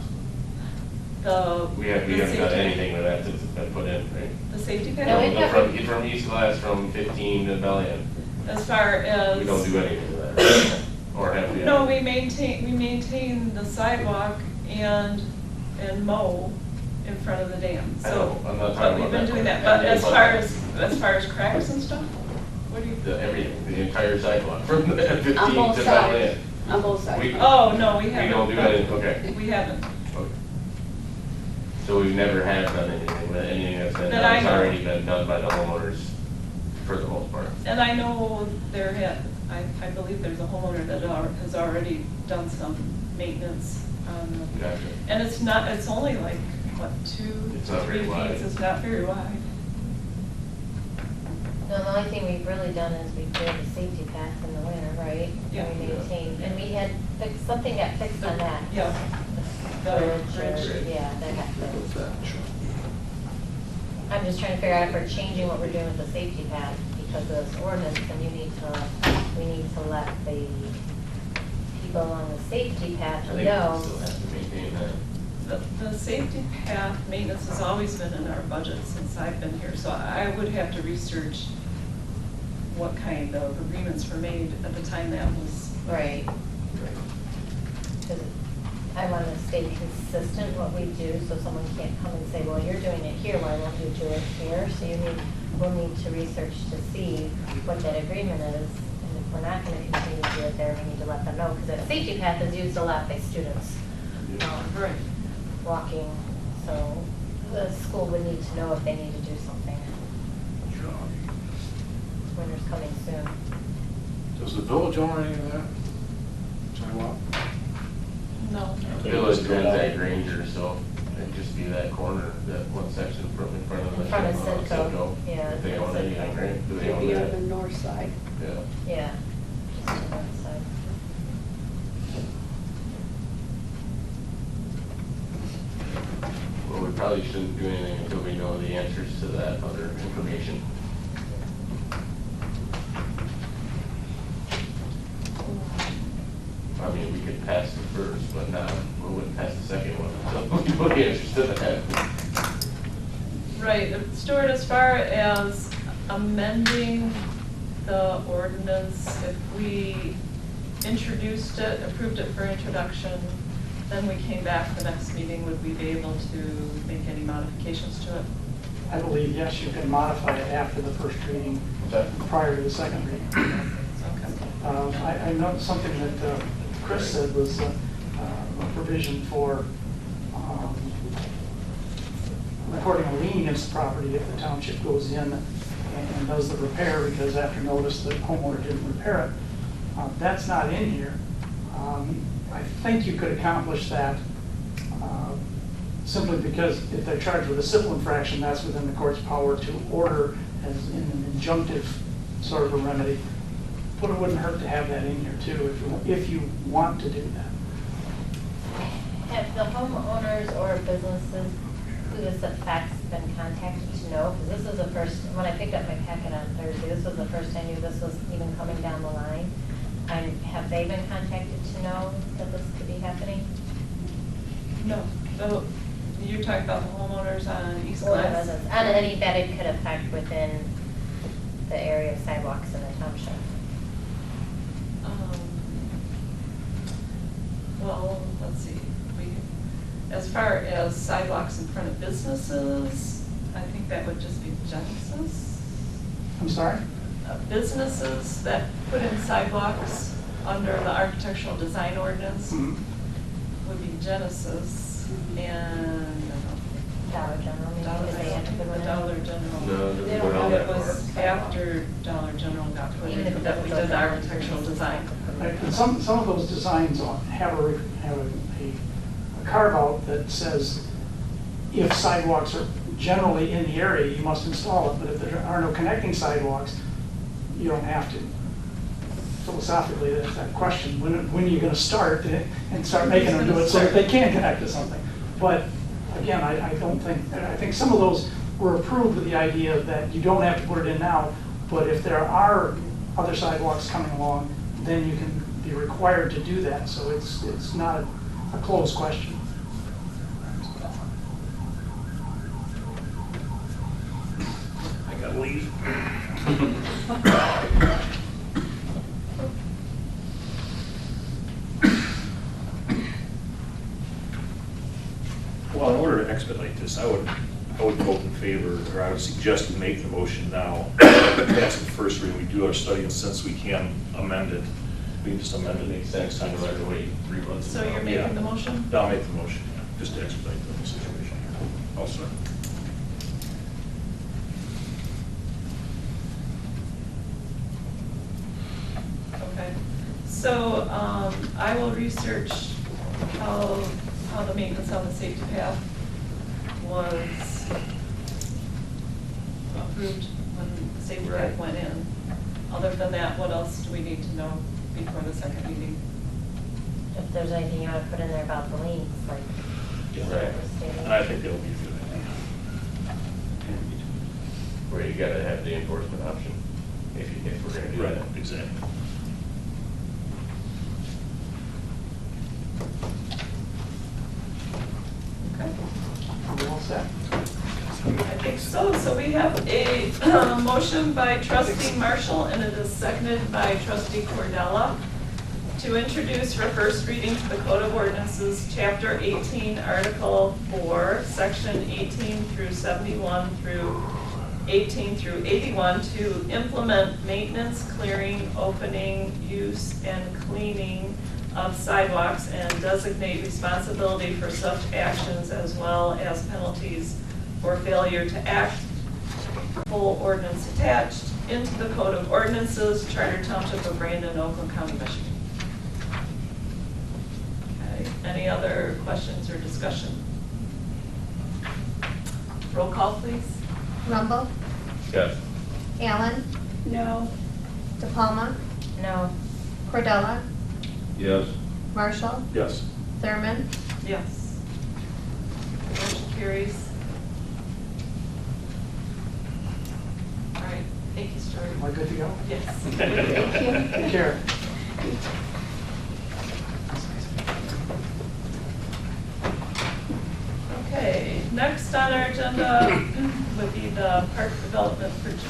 We We haven't done anything with that since it's been put in, right? The safety No, path? we have- From East Glass, from 15 to Bellingham, As far as. we don't do anything with that. Or have we? No, we maintain the sidewalk and mow in front of the dam, I so. know, I'm not But talking we've about been that doing that, part. but I'm as talking far about as cracks and stuff, what do you? everything, the entire sidewalk, from 15 On both to sides. Bellingham. On both sides. We- Oh, no, we We haven't. don't do anything, okay. We haven't. Okay. So we've never have done anything, but anything that's been That done I has know. already been done by the homeowners for the most part. And I know I believe there's a homeowner that has already done some maintenance on the. Gotcha. And it's only like, what, It's not 2-3 very feet, wide. it's not very wide. No, the only thing we've really done is we cleared the safety path in the winter, right? Yeah. And we maintained, and we had fixed, something got fixed on that. Yeah. The bridge, bridge. yeah, that got fixed. I'm just trying to figure out if we're changing what we're doing with the safety path because of this ordinance, then we need to let the people on the safety path I think we know. still have to maintain that. The safety path maintenance has always been in our budget since I've been here, so I would have to research what kind of agreements were made at the time that was. Right. Because I want to stay consistent what we do, so someone can't come and say, well, you're doing it here, why won't you do it here? So we'll need to research to see what that agreement is. And if we're not going to continue to do it there, we need to let them know, because that safety path is used a lot by students. Right. Walking, so the school would need to know if they need to do something. Winter's coming soon. Does the village own any of that sidewalk? No. Village owns that Granger, so it'd just be that corner, that one section in front of the. In front of Citgo, yeah. If they own anything, right? Do they It'd own be on that? the north side. Yeah. Yeah. Just on that side. Well, we probably shouldn't do anything until we know the answers to that other information. I mean, we could pass the first, but not, we wouldn't pass the second one until we know the answers to that. Right, Stuart, as far as amending the ordinance, if we introduced it, approved it for introduction, then we came back the next meeting, would we be able to make any modifications to it? I believe, yes, you can modify it after the first reading, Okay. prior to the second reading. Okay. I know something that Chris said was a provision for recording a lien against the property if the township goes in and does the repair, because after notice the homeowner didn't repair it. That's not in here. I think you could accomplish that simply because if they're charged with a civil infraction, that's within the court's power to order as in an injunctive sort of a remedy. But it wouldn't hurt to have that in here too, if you want to do that. Have the homeowners or businesses who this affects been contacted to know? Because this is the first, when I picked up my packet on Thursday, this was the first I knew this was even coming down the line. And have they been contacted to know that this could be happening? No, you're talking about the homeowners on East Or Glass? residents, and any that it could affect within the area of sidewalks in the township? Well, let's see, as far as sidewalks in front of businesses, I think that would just be Genesis. I'm sorry? Businesses that put in sidewalks under the architectural design ordinance Mhm. would be Genesis and Dollar General, maybe, because they had to put one in? Dollar General. No, They we're don't not have It that was far. after Dollar General got put Even if in, it that we doesn't did the go down. architectural design. Right, and some of those designs have a carve out that says if sidewalks are generally in the area, you must install it, but if there are no connecting sidewalks, you don't have to. Philosophically, that's that question, when are you gonna start and start making them do it so that they can connect to something? But again, I don't think, I think some of those were approved with the idea that you don't have to put it in now, but if there are other sidewalks coming along, then you can be required to do that, so it's not a closed question. I gotta leave. Well, in order to expedite this, I would vote in favor, or I would suggest we make the motion now. That's the first reading. We do our study, and since we can amend it, we can just amend it next time rather than wait 3 months. So you're making the motion? I'll make the motion, yeah, just to expedite the situation here. I'll start. Okay. So I will research how the maintenance on the safety path was approved when the safety path went in. Other than that, what else do we need to know before the second meeting? If there's anything you want to put in there about the liens, like. Right. And I think that'll be a good idea. Where you gotta have the enforcement option, if we're gonna do Right, that. exactly. Okay. Are we all set? I think so. So we have a motion by trustee Marshall, and it is seconded by trustee Cordella to introduce for first reading to the Code of Ordinances, Chapter 18, Article 4, Section 18 through 71 through 18 through 81 to implement maintenance, clearing, opening, use, and cleaning of sidewalks and designate responsibility for such actions as well as penalties for failure to act. Full ordinance attached into the Code of Ordinances, Charter Township of Brandon, Oakland County, Michigan. Okay, any other questions or discussion? Roll call, please. Rumble, Yes. Allen, No. DePalma, No. Cordella, Yes. Marshall, Yes. Thurman, Yes. Motion carries. All right, thank you, Stuart. Am I good to go? Yes. Thank you. Take care. Okay, next on our agenda would be the park development purchases.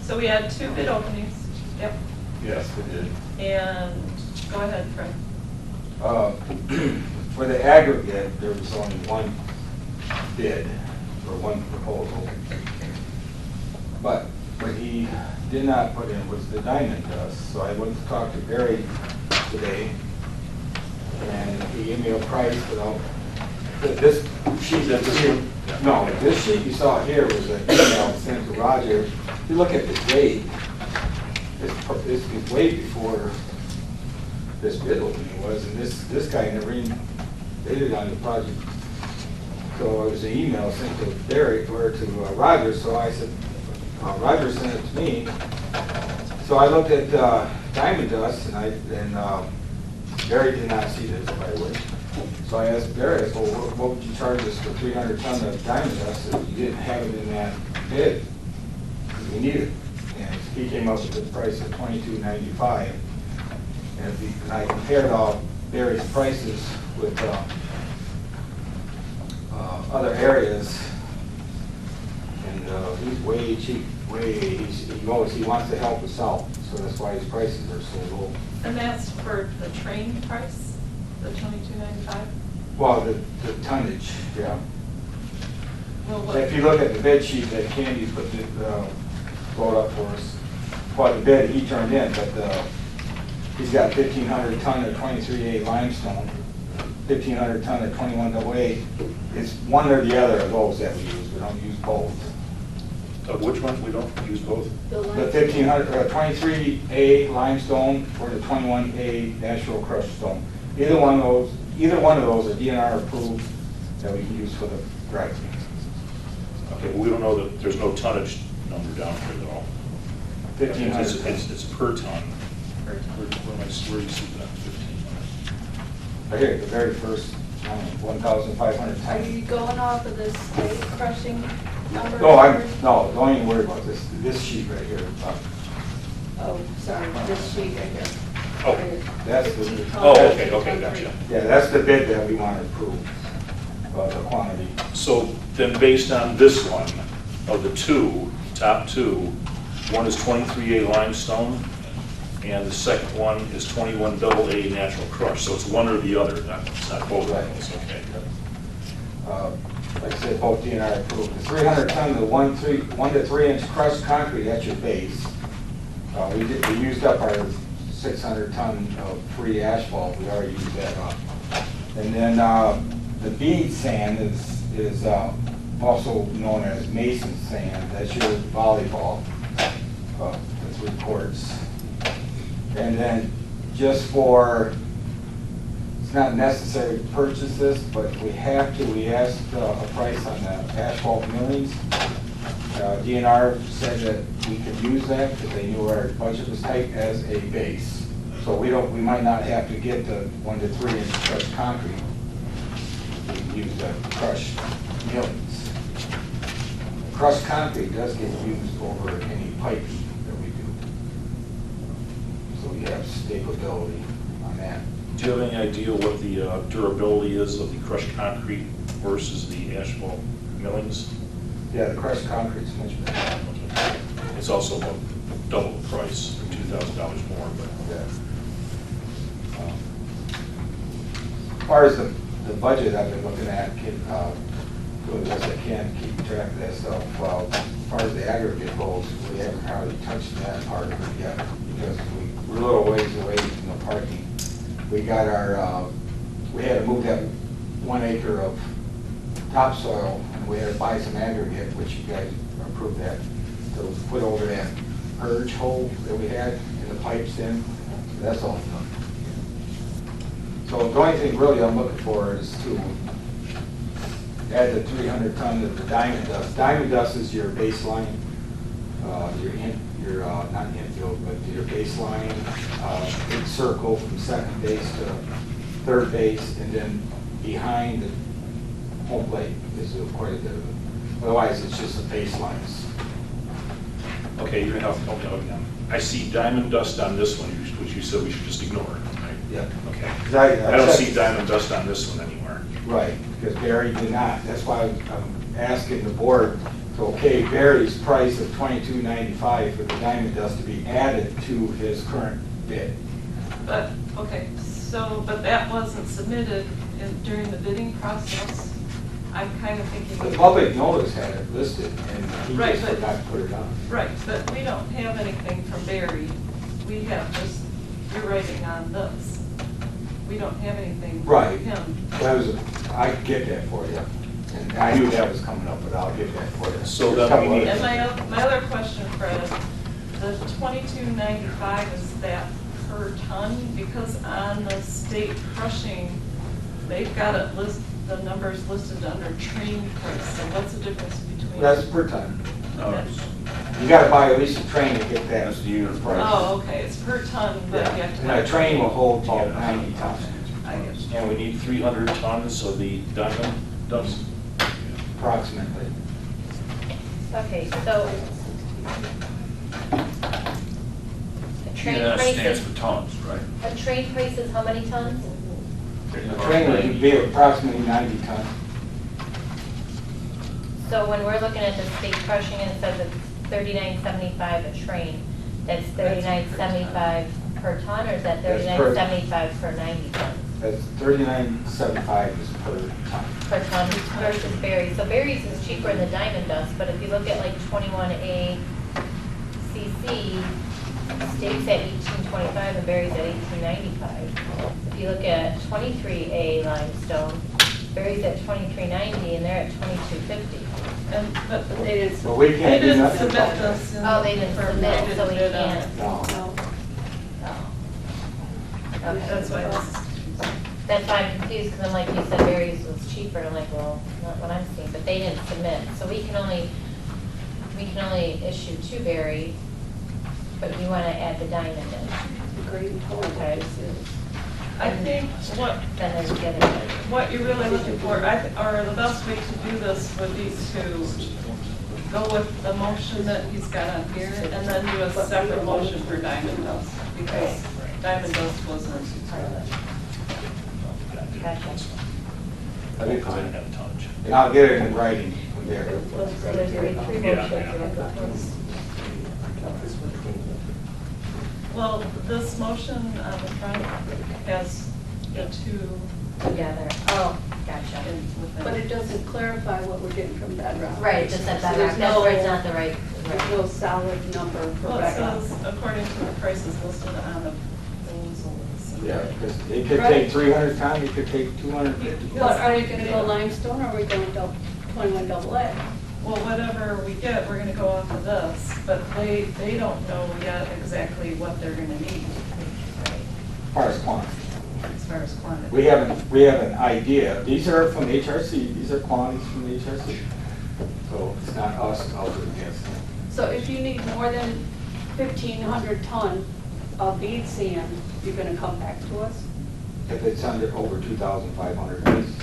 So we had 2 bid openings. Yep. Yes, we did. And go ahead, Fred. For the aggregate, there was only one bid, or one proposal. But what he did not put in was the diamond dust. So I went to talk to Barry today, and he gave me a price without, this sheet that's here, no, this sheet you saw here was an email sent to Roger. If you look at the date, this is way before this bid opening was, and this guy never even bid it on the project. So it was an email sent to Barry, or to Roger, so I said, Roger sent it to me. So I looked at diamond dust, and Barry did not see this right away. So I asked Barry, I said, well, what would you charge us for 300 ton of diamond dust if you didn't have it in that bid? We need it. And he came up with the price of $22.95. And I compared all Barry's prices with other areas, and he's way cheap, he wants to help us out, so that's why his prices are so low. And that's for the train price, the $22.95? Well, the tonnage, yeah. Well, what? If you look at the bid sheet that Candy put the quote up for us, well, the bid he turned in, but he's got 1,500 ton of 23A limestone, 1,500 ton of 21AA. It's one or the other of those that we use. We don't use both. Which ones? We don't use both? The 1,500, 23A limestone or the 21A natural crushed stone. Either one of those are DNR approved that we can use for the driveway. Okay, well, we don't know that, there's no tonnage number down here at all. 1,500. It's per ton. Per ton. Where do you see that, 1,500? Right here, the very first, 1,500 Are tons. you going off of this state crushing number? No, don't even worry about this sheet right here. Oh, sorry, this sheet right here. Oh. That's 15 the, tons, Oh, okay, 15 okay, ton gotcha. three. yeah, that's the bid that we want to approve, the quantity. So then based on this one, of the two, top two, one is 23A limestone, and the second one is 21 AA natural crush, so it's one or the other, it's not both of those, okay. Like I said, both DNR approved. The 300 ton of the 1 to 3 inch crushed concrete, that's your base. We used up our 600 ton of free asphalt, we already used that up. And then the bead sand is also known as mason sand, that's your volleyball, the 3 quarts. And then just for, it's not necessary to purchase this, but if we have to, we asked a price on the asphalt millings. DNR said that we could use that because they knew our budget was tight as a base. So we might not have to get the 1 to 3 inch crushed concrete. We can use the crushed millings. Crushed concrete does get used over any piping that we do. So we have stability on that. Do you have any idea what the durability is of the crushed concrete versus the asphalt millings? Yeah, the crushed concrete's much better. It's also about double the price, or $2,000 more, but. Yeah. As far as the budget I've been looking at, doing the best I can to keep track of that stuff. Well, as far as the aggregate goes, we haven't hardly touched that part of it yet because we're a little ways away from the parking. We got our, we had to move that 1 acre of topsoil and we had to buy some aggregate, which you guys approved that, to put over that purge hole that we had and the pipes in. That's all done. So the only thing really I'm looking for is to add the 300 ton of the diamond dust. Diamond dust is your baseline, your not infield, but your baseline big circle from second base to third base, and then behind the home plate is quite a bit of it. Otherwise, it's just the baselines. Okay, you're gonna have to help me out again. I see diamond dust on this one, which you said we should just ignore, right? Yeah. Okay. 'Cause I don't checked- see diamond dust on this one anywhere. Right, because Barry did not. That's why I'm asking the board to okay Barry's price of $22.95 for the diamond dust to be added to his current bid. But, okay, so, but that wasn't submitted during the bidding process. I'm kind of thinking. The public notice had it listed, and he Right, just but- forgot to put it on. Right, but we don't have anything from Barry. We have just, you're writing on this. We don't have anything Right. from him. That was, I could get that for you, and I knew that was coming up, but I'll get that for you. So then we need- And my other question, Fred, the 22.95, is that per ton? Because on the state crushing, they've got it the numbers listed under train price, so what's the difference between? That's per ton. That's- You gotta buy at least a train to get that. That's the unit price. Oh, okay, it's per ton, but you Yeah, have to. and a train will hold about 90 tons. I guess. And we need 300 tons of the diamond dust. Approximately. Okay, so. A train GNS price stands is, for tons, right? a train price is how many tons? A train would be approximately 90 tons. So when we're looking at the state crushing and it says it's $39.75 a train, that's $39.75 per ton, or is that That's per- $39.75 per 90 tons? That's $39.75 is per ton. Per ton versus berries. So berries is cheaper than the diamond dust, but if you look at like 21A CC, state's at $18.25 and berries at $18.95. If you look at 23A limestone, berries at $23.90 and they're at $22.50. But They didn't. But we they can't do didn't nothing submit about that. this. in Oh, they didn't for- submit, they so we didn't bid on can't. it. No. No. Oh. Okay. That's why this is. That's why I'm confused, because I'm like, you said Barry's was cheaper, and I'm like, well, not what I'm seeing, but they didn't submit. So we can only issue to Barry, but you want to add the diamond in. Green total Okay. I think Then there's the other. what you're really looking for, or the best way to do this would be to go with the motion that he's got on here, and then do a separate motion for Diamond Dust, because Diamond Dust wasn't part of it. Gotcha. I think fine. And I'll get it in writing from there. So there's three motions. Well, this motion on the front has the two Together. Oh, gotcha. in within. But it doesn't clarify what we're getting from Bedrock. Right, just that So bedrock, there's that's no- where it's not the right. There's no solid number for Well, it Bedrock. says, according to the prices listed on the proposals. Yeah, because it could take 300 ton, it could take 250. But are we gonna go limestone or are we going 21 double A? Well, whatever we get, we're gonna go off of this, but they don't know yet exactly what they're gonna need As far as quantity. as far as quantity. We have an idea. These are from HRC, these are quantities from HRC. So it's not us out there guessing. So if you need more than 1,500 ton of bead sand, you're gonna come back to us? If it's over 2,500 tons.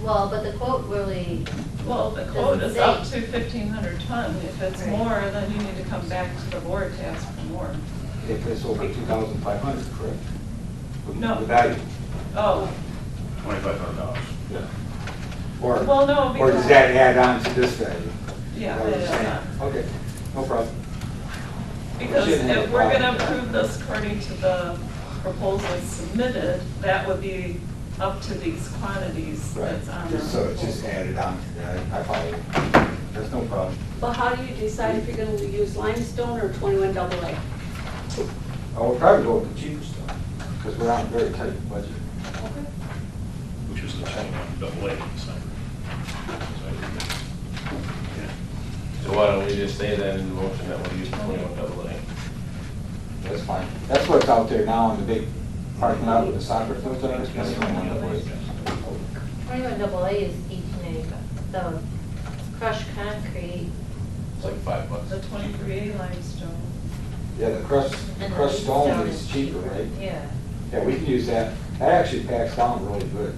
Well, but the quote really, Well, the quote is Doesn't up say. to 1,500 ton. If it's Right. more, then you need to come back to the board to ask for more. If it's over 2,500, correct? No. The value. Oh, $2,500. Yeah. Or, well, no, or does because, that add on to this value? yeah, Is that what that you're is saying? not. Okay, no problem. Because Shouldn't have a if we're gonna problem. approve this according to the proposal submitted, that would be up to these quantities Right, that's on the just so it's just proposal. added on to that. I follow you. There's no problem. But how do you decide if you're gonna use limestone or 21 double A? Oh, we'll probably go with the cheaper stuff, because we're on a very tight budget. Which is the 21 double A in December. So why don't we just say that in the motion that we'll use 21 double A? That's fine. That's what's out there now in the big parking lot with the soccer fields on it. That's the one that was. 21 double A is 1895. The crushed concrete, It's like $5. The 23A limestone. Yeah, the crushed and the stone stone is cheaper, right? Yeah. Yeah, we can use that. That actually packs down really good.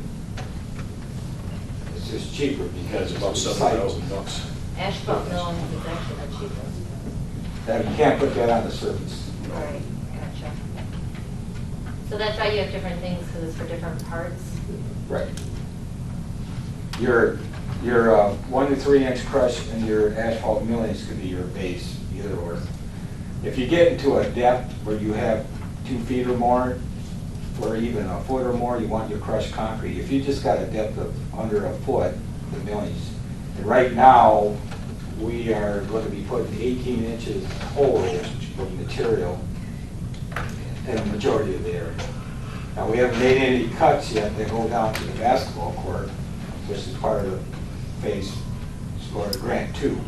It's just cheaper because It's about it's $7,000 recycled. bucks. Asphalt millings is actually the cheapest. That, you can't put that on the surface. Right, gotcha. So that's why you have different things, because it's for different parts? Right. Your 1 to 3 inch crush and your asphalt millings could be your base, either or. If you get into a depth where you have 2 feet or more, or even a foot or more, you want your crushed concrete. If you just got a depth of under a foot, the millings. And right now, we are going to be putting 18 inches total of material in the majority of the area. Now, we haven't made any cuts yet that go down to the basketball court, which is part of the phase, or the grant 2.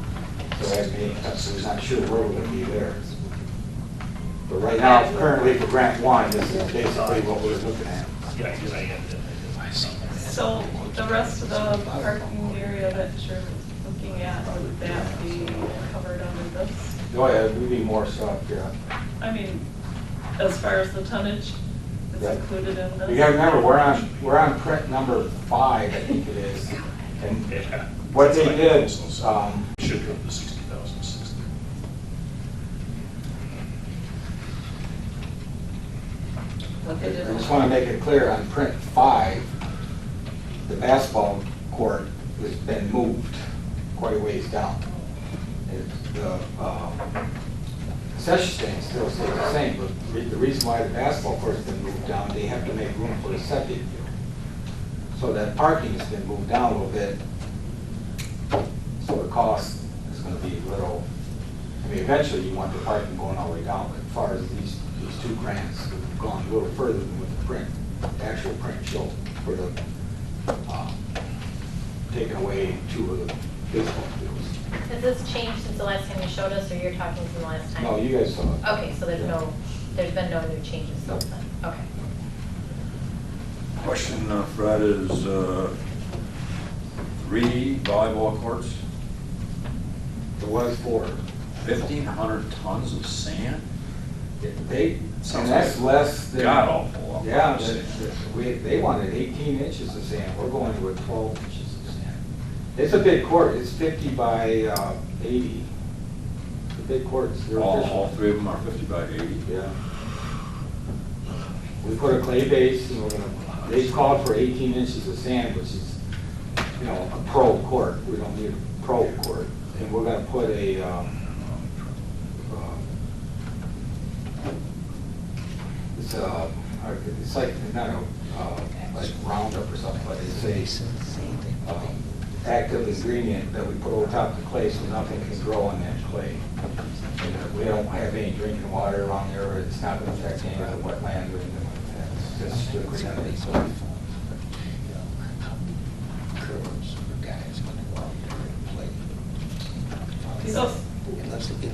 So we haven't made any cuts, so we're not sure where we're going to be there. But right now, currently for grant 1, this is basically what we're looking at. So the rest of the parking area that you're looking at, would that be covered under this? Oh, yeah, we'd be more stuff, yeah. I mean, as far as the tonnage, it's Right. included in this? You gotta remember, we're on print number 5, I think it is. And Yeah. what they did, Should go to 60,060. What they did. I just want to make it clear, on print 5, the basketball court has been moved quite a ways down. The concession stand still stays the same, but the reason why the basketball court has been moved down, they have to make room for a septic field. So that parking has been moved down a little bit. So the cost is going to be a little, I mean, eventually you want the parking going all the way down, but as far as these 2 grants, we've gone a little further than what the print, the actual print show for the, taking away 2 of the baseball fields. Has this changed since the last time you showed us, or you're talking from the last time? No, you guys saw it. Okay, so there's been no new changes since then? Okay. Question, Fred, is 3 volleyball courts, There was 4. 1,500 tons of sand? They, Sounds and that's like less than. God awful. Yeah, they wanted 18 inches of sand, we're going with 12 inches of sand. It's a big court, it's 50 by 80. The big courts, they're All official. 3 of them are 50 by 80? Yeah. We put a clay base, and we're gonna, they called for 18 inches of sand, which is, you know, a pro court. We don't need a pro court. And we're gonna put a, it's like, not a, like Roundup or something, but it's a active ingredient that we put over top of the clay so nothing can grow on that clay. And we don't have any drinking water around there, it's not gonna affect any of the wetland or anything like that. It's just strictly gonna be soil.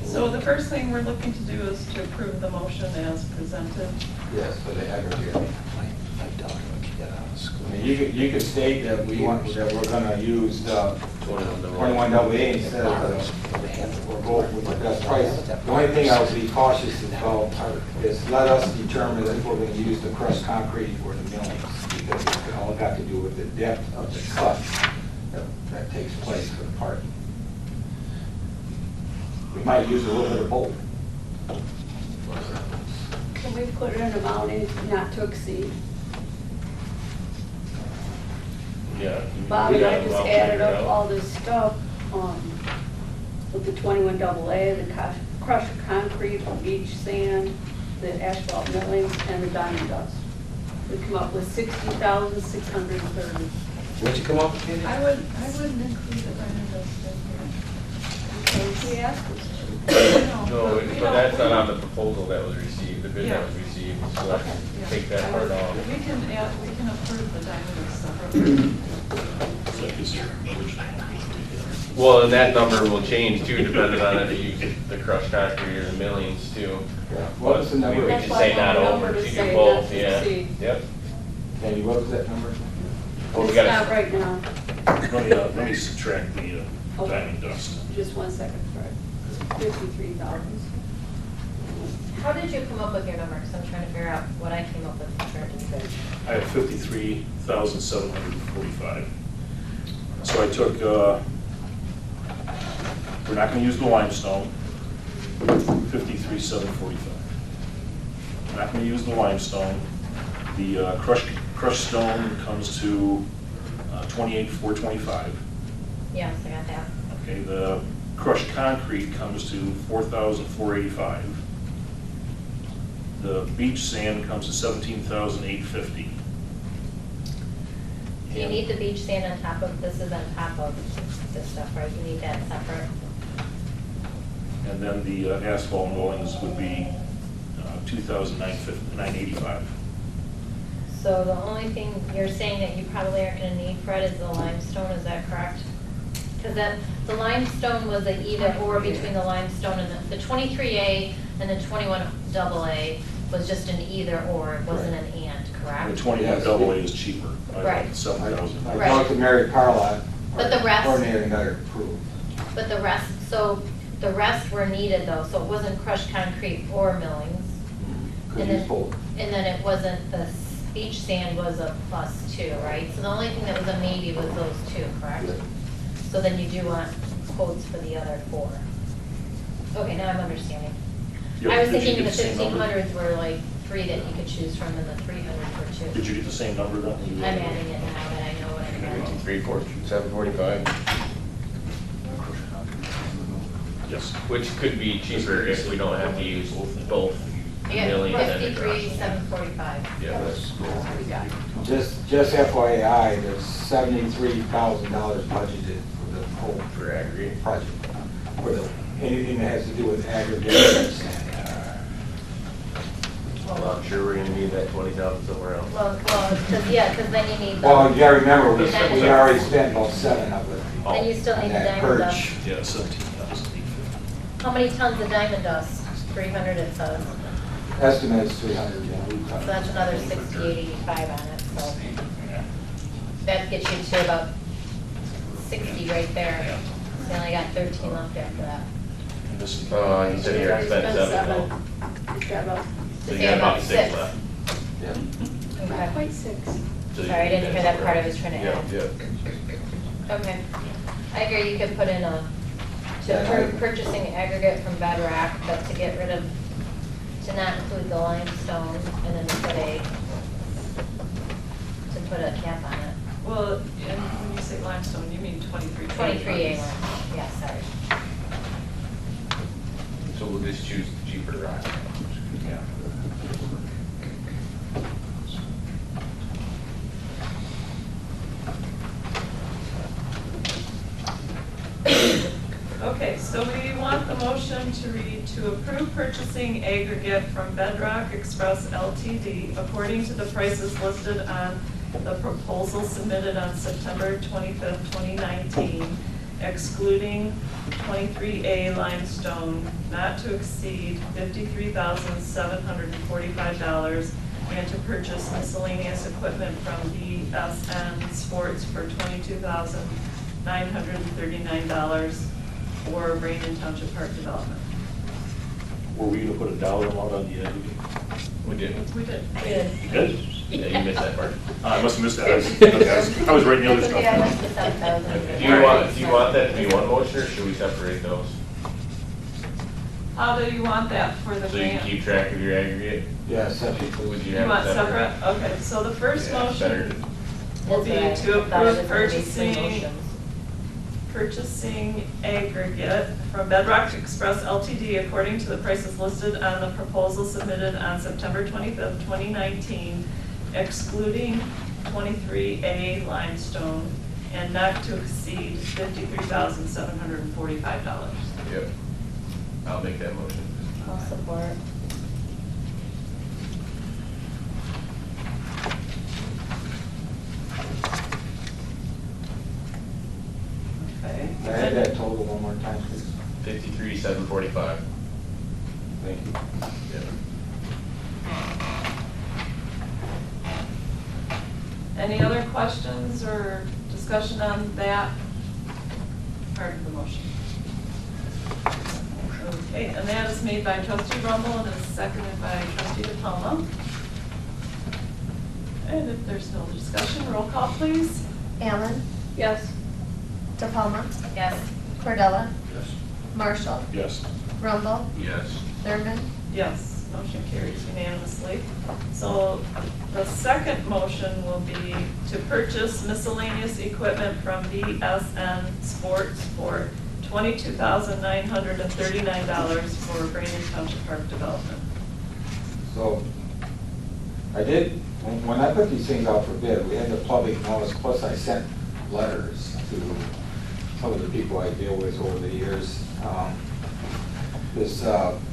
So the first thing we're looking to do is to approve the motion as presented. Yes, for the aggregate. I mean, you could state that we want, that we're gonna use the 21 AA instead of we're going with the best price. The only thing I would be cautious about is let us determine if we're gonna use the crushed concrete or the millings, because it all got to do with the depth of the cut that takes place for the parking. We might use a little bit of both. Can we put an amount in not to exceed? Yeah. Bob we and got I it just all added figured up out. all this stuff, with the 21 AA, the crushed concrete, beach sand, the asphalt millings, and the diamond dust. We come up with 60,630. What'd you come up with, Katie? I wouldn't include the diamond dust in here. Because we asked us No, we but that's don't- not on the proposal that was received, the bid that Yeah. was received, so Okay, yeah. take that part off. We can approve the diamond dust separately. Well, and that number will change too, depending on if you use the crushed concrete or the millions too. Yeah. What was the number? We That's could why say I not want a over, number to to say do both, not to yeah. exceed. Yep. Kenny, what was that number? Well, we It's gotta- not right now. Let me subtract the Okay. diamond dust. Just 1 second, Fred. 53,000. How did you come up with your number? Because I'm trying to figure out what I came up with compared to you guys. I have 53,745. So I took, we're not gonna use the limestone, 53,745. We're not gonna use the limestone. The crushed stone comes to 28,425. Yes, I got that. Okay, the crushed concrete comes to 4,485. The beach sand comes to 17,850. Do you need the beach sand on top of, this is on top of this stuff, right? You need that separate? And then the asphalt millings would be 2,985. So the only thing you're saying that you probably aren't gonna need, Fred, is the limestone, is that correct? Because the limestone was an either or between the limestone and the 23A and the 21 AA was just an either or, it wasn't an and, correct? The 21 AA is cheaper, by Right. about 7,000. I Right. talked to Mary Carlot, But the rest- coordinator, and got it approved. But the rest, so the rest were needed though, so it wasn't crushed concrete or millings. Could And use then- both. And then it wasn't, the beach sand was a plus two, right? So the only thing that was a maybe was those two, correct? Yeah. So then you do want quotes for the other four. Okay, now I'm understanding. Yep. I was Did you thinking get the the same number? 1500s were like three that you could choose from and the 300 were two. Did you get the same number then? I'm adding it now that I know what I'm adding. 3,745, Yes. which could be cheaper if we don't have to use both You got million and the 53,745. Yeah, that's We got it. Just FYI, there's $73,000 budgeted for the whole for aggregate. project, for the, anything that has to do with aggregate. Well, I'm sure we're gonna need that 20,000 somewhere else. Well, because then you need Well, the, you gotta remember, we Diamond already dust. spent about 7 of it. then you still on need the that diamond perch. dust. Yeah, 17,850. How many tons of diamond dust? 300 it says. Estimate is 300, yeah. So that's another 6885 on it. so. That gets you to about 60 right there. You only got 13 left after that. And this is- You said you already spent seven. You've got about, So you got about six left. Yeah. not Okay. quite six. So you Sorry, I didn't can hear that part I was trying to Yeah, add. yeah. Okay. I agree, you could put in to Yeah, approve purchasing aggregate from Bedrock, but to get rid of, to not include the limestone, and then to put a cap on it. Well, and when you say limestone, you mean 23. 23A line, yeah, sorry. So we'll just choose cheaper rock. Yeah. Okay, so we want the motion to read to approve purchasing aggregate from Bedrock Express LTD according to the prices listed on the proposal submitted on September 25th, 2019, excluding 23A limestone not to exceed $53,745, and to purchase miscellaneous equipment from BSN Sports for $22,939 for Brandon Township Park Development. Were we gonna put a dollar amount on the end? We did. We did. Good. You did? Yeah, you missed that part. I must have missed that. I was writing the other That's okay, I stuff missed the 7,000. Do you want that to be one motion, or should we separate those? How do you want that for the So you can grant? keep track of your aggregate? Yeah, separate. Would you You have want it separate? separate? Okay, so the first Yeah, it's better motion to- will be That's to what I thought it approve was gonna be three purchasing motions. aggregate from Bedrock Express LTD according to the prices listed on the proposal submitted on September 25th, 2019, excluding 23A limestone and not to exceed $53,745. Yep. I'll make that motion. I'll support. Okay? Can I have that total one more time, please? 53,745. Thank you. Yep. Any other questions or discussion on that part of the motion? Okay, and that is made by trustee Rumble and is seconded by trustee DePalma. And if there's no discussion, roll call please. Allen, Yes. DePalma, Yes. Cordella, Yes. Marshall, Yes. Rumble, Yes. Thurman, Yes, motion carries unanimously. So the second motion will be to purchase miscellaneous equipment from BSN Sports for $22,939 for Brandon Township Park Development. So, I did, when I put these things out for bid, we had the public notice, plus I sent letters to some of the people I deal with over the years. This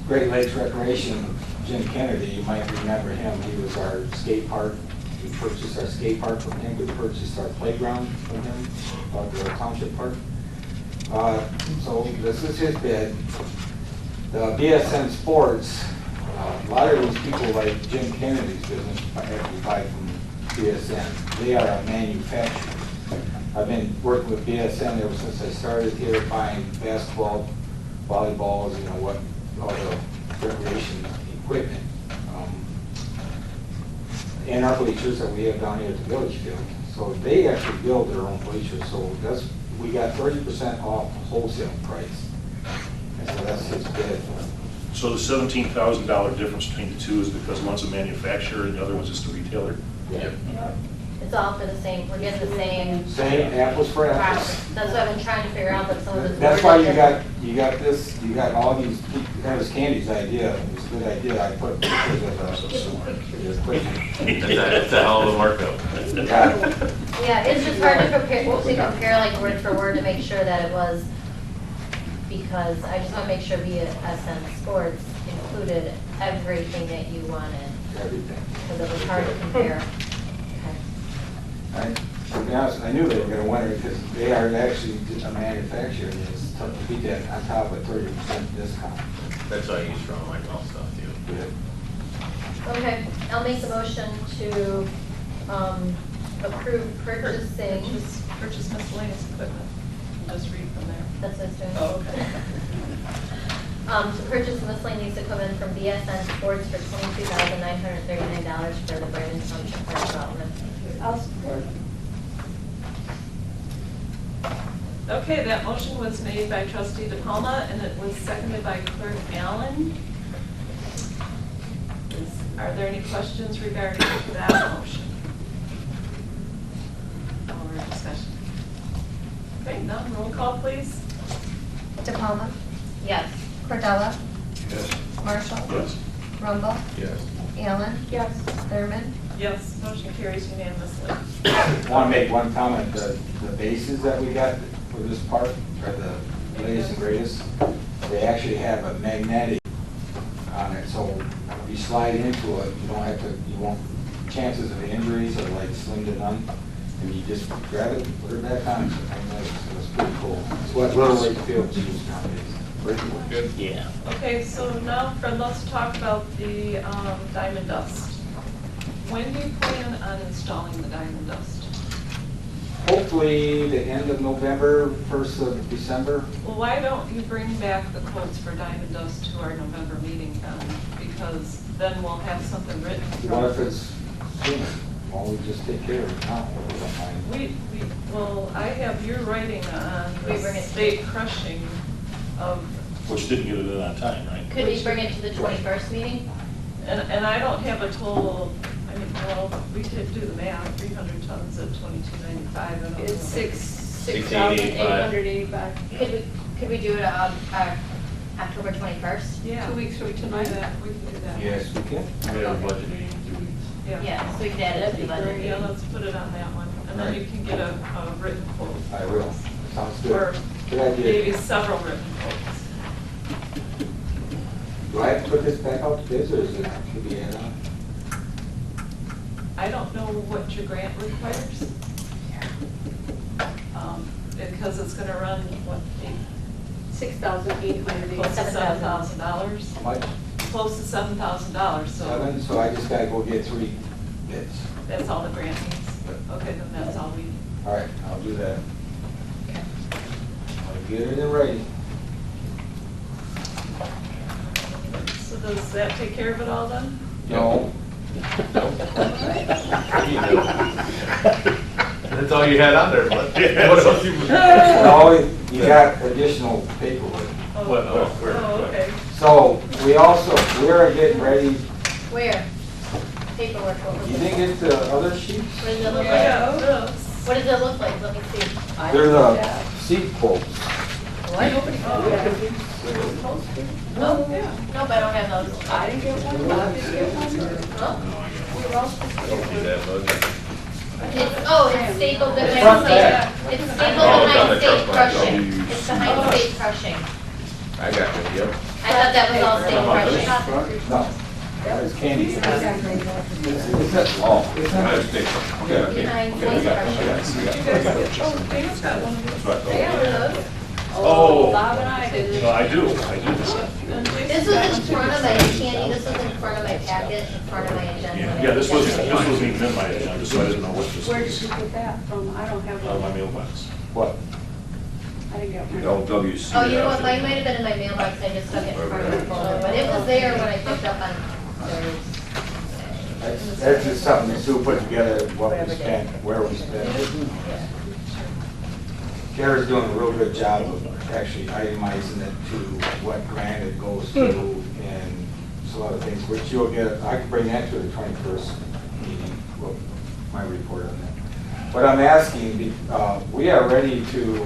Great Lakes Recreation, Jim Kennedy, you might remember him, he was our skate park. We purchased our skate park from him, we purchased our playground from him, the Township Park. So this is his bid. The BSN Sports, a lot of these people like Jim Kennedy's business actually buy from BSN. They are a manufacturer. I've been working with BSN ever since I started here, buying basketball, volleyballs, you know, what, all the recreation equipment. And our bleachers that we have down here at the village field. So they actually build their own bleachers, so that's, we got 30% off wholesale price. And so that's his bid. So the $17,000 difference between the two is because one's a manufacturer and the other one's just a retailer? Yep. It's all for the same, we're getting the same. Same, apples for apples. profit. That's what I've been trying to figure out, but some of it's. That's why worded you got this, you got all these, that was Candy's idea, it was a good idea, I put pictures of the equipment. It's a hell of a markup. Yeah. Yeah, it's just hard to compare like word for word to make sure that it was, because I just want to make sure BSN Sports included everything that you wanted, Everything. because it was hard to compare. Okay. To be honest, I knew they were gonna win it because they are actually a manufacturer and it's tough to beat that on top of 30% discount. That's what I use for all my golf stuff too. Good. Okay, I'll make the motion to Approve purchasing, Purchase miscellaneous equipment. Just read from there. that's what it's doing. Oh, okay. To purchase miscellaneous equipment from BSN Sports for $22,939 for the Brandon Township Park development. I'll support. Okay, that motion was made by trustee DePalma, and it was seconded by clerk Allen. Are there any questions regarding that motion? Or discussion? Okay, none, roll call, please. DePalma. Yes. Cordella. Yes. Marshall. Yes. Rumble. Yes. Allen. Yes. Thurman. Yes, motion carries unanimously. I want to make one comment, the bases that we got for this park are the latest and greatest. They actually have a magnetic on it, so if you slide into it, you don't have to, you won't, chances of injuries are like slim to none. And you just grab it, put it back on, it's magnetic, so it's pretty cool. It's what Little League fields use nowadays. Pretty cool. Good. Yeah. Okay, so now, Fred, let's talk about the diamond dust. When do you plan on installing the diamond dust? Hopefully the end of November, 1st of December. Well, why don't you bring back the quotes for diamond dust to our November meeting then? Because then we'll have something written. What if it's sooner? Why don't we just take care of it now? We don't mind. Well, I have your writing on We the bring it to- state crushing of, Which didn't get it in on time, right? Could we bring it to the 21st meeting? and I don't have a total, I mean, well, we did do the math, 300 tons at 22.95. I don't know. It's $6,885. $6,885. Could we do it October 21st? Yeah. 2 weeks from tonight. We can do that. Yes, we can. We have a budget meeting in 2 weeks. Yeah, so we could add it to the budget Yeah, meeting. let's put it on that one, and then you can get a written quote. I will. Sounds Or good. Good maybe idea. several written quotes. Do I have to put this back out to bids, or is it, should be added on? I don't know what your grant requires. Because it's gonna run, what, $6,880. close to $7,000? How much? Close to $7,000, so 7, so I just gotta go get 3 bids. that's all the grant needs. Okay, then that's all we, All right, I'll do that. okay. I'll get it in writing. So does that take care of it all then? No. That's all you had on there, bud. Yeah. What else you? No, you got additional paperwork. Oh, What? Where? oh, okay. So, we're getting ready. Where? Paperwork, what was You it? didn't get the other sheets? What does it look like? Yeah, What does it look like? Let me see. They're the seat quotes. What? No, yeah. nope, I don't have those. I didn't get one, Bob didn't get one. No? We were all supposed to Don't do get one. that, bud. It's stapled It's behind front state, back. it's stapled behind state crushing. Oh. It's behind state crushing. I got you, yep. I thought that was all state crushing. No, that is candy. It's that, Oh, it's I not, understand. Okay, okay. Behind Okay, I state got it, I got crushing. it, I You got it, I guys, got it. oh, Dana's got one of those. That's what I I got one of those. Oh. Bob and I did No, it. I do. And This was in front of my candy, this was in front of my packet, in front of my agenda. Yeah, this wasn't even in my agenda, so I didn't know what this Where did was. you get that from? I don't have Out of my one. mailbox. what? I didn't get one. LWC. Oh, you know what, mine might have been in my mailbox, I just stuck it in front of my folder, but it was there when I picked up on Thursday. That's just something that Sue put together, what we spent, where we spent. Kara's doing a real good job of actually itemizing it to what grant it goes to and some other things, which you'll get, I can bring that to the 21st meeting, well, my report on that. But I'm asking, we are ready to,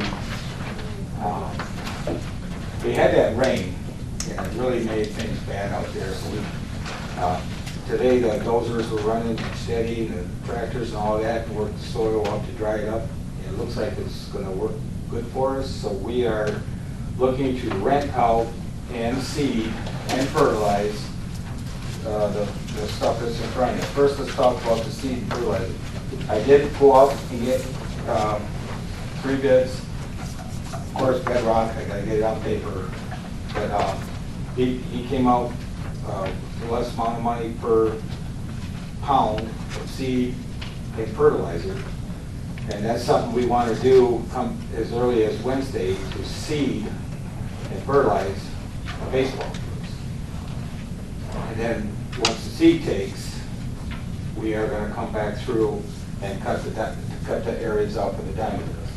we had that rain, and it really made things bad out there, so we, today the dozers were running steady, and the tractors and all that, and worked the soil up to dry it up. It looks like it's gonna work good for us, so we are looking to rent out and seed and fertilize the stuff that's in front of you. First, let's talk about the seed and fertilizer. I did go out and get 3 bids. Of course, Bedrock, I gotta get it on paper, but he came out less amount of money per pound of seed in fertilizer. And that's something we want to do come as early as Wednesday to seed and fertilize our baseball fields. And then, once the seed takes, we are going to come back through and cut the areas out for the diamond dust.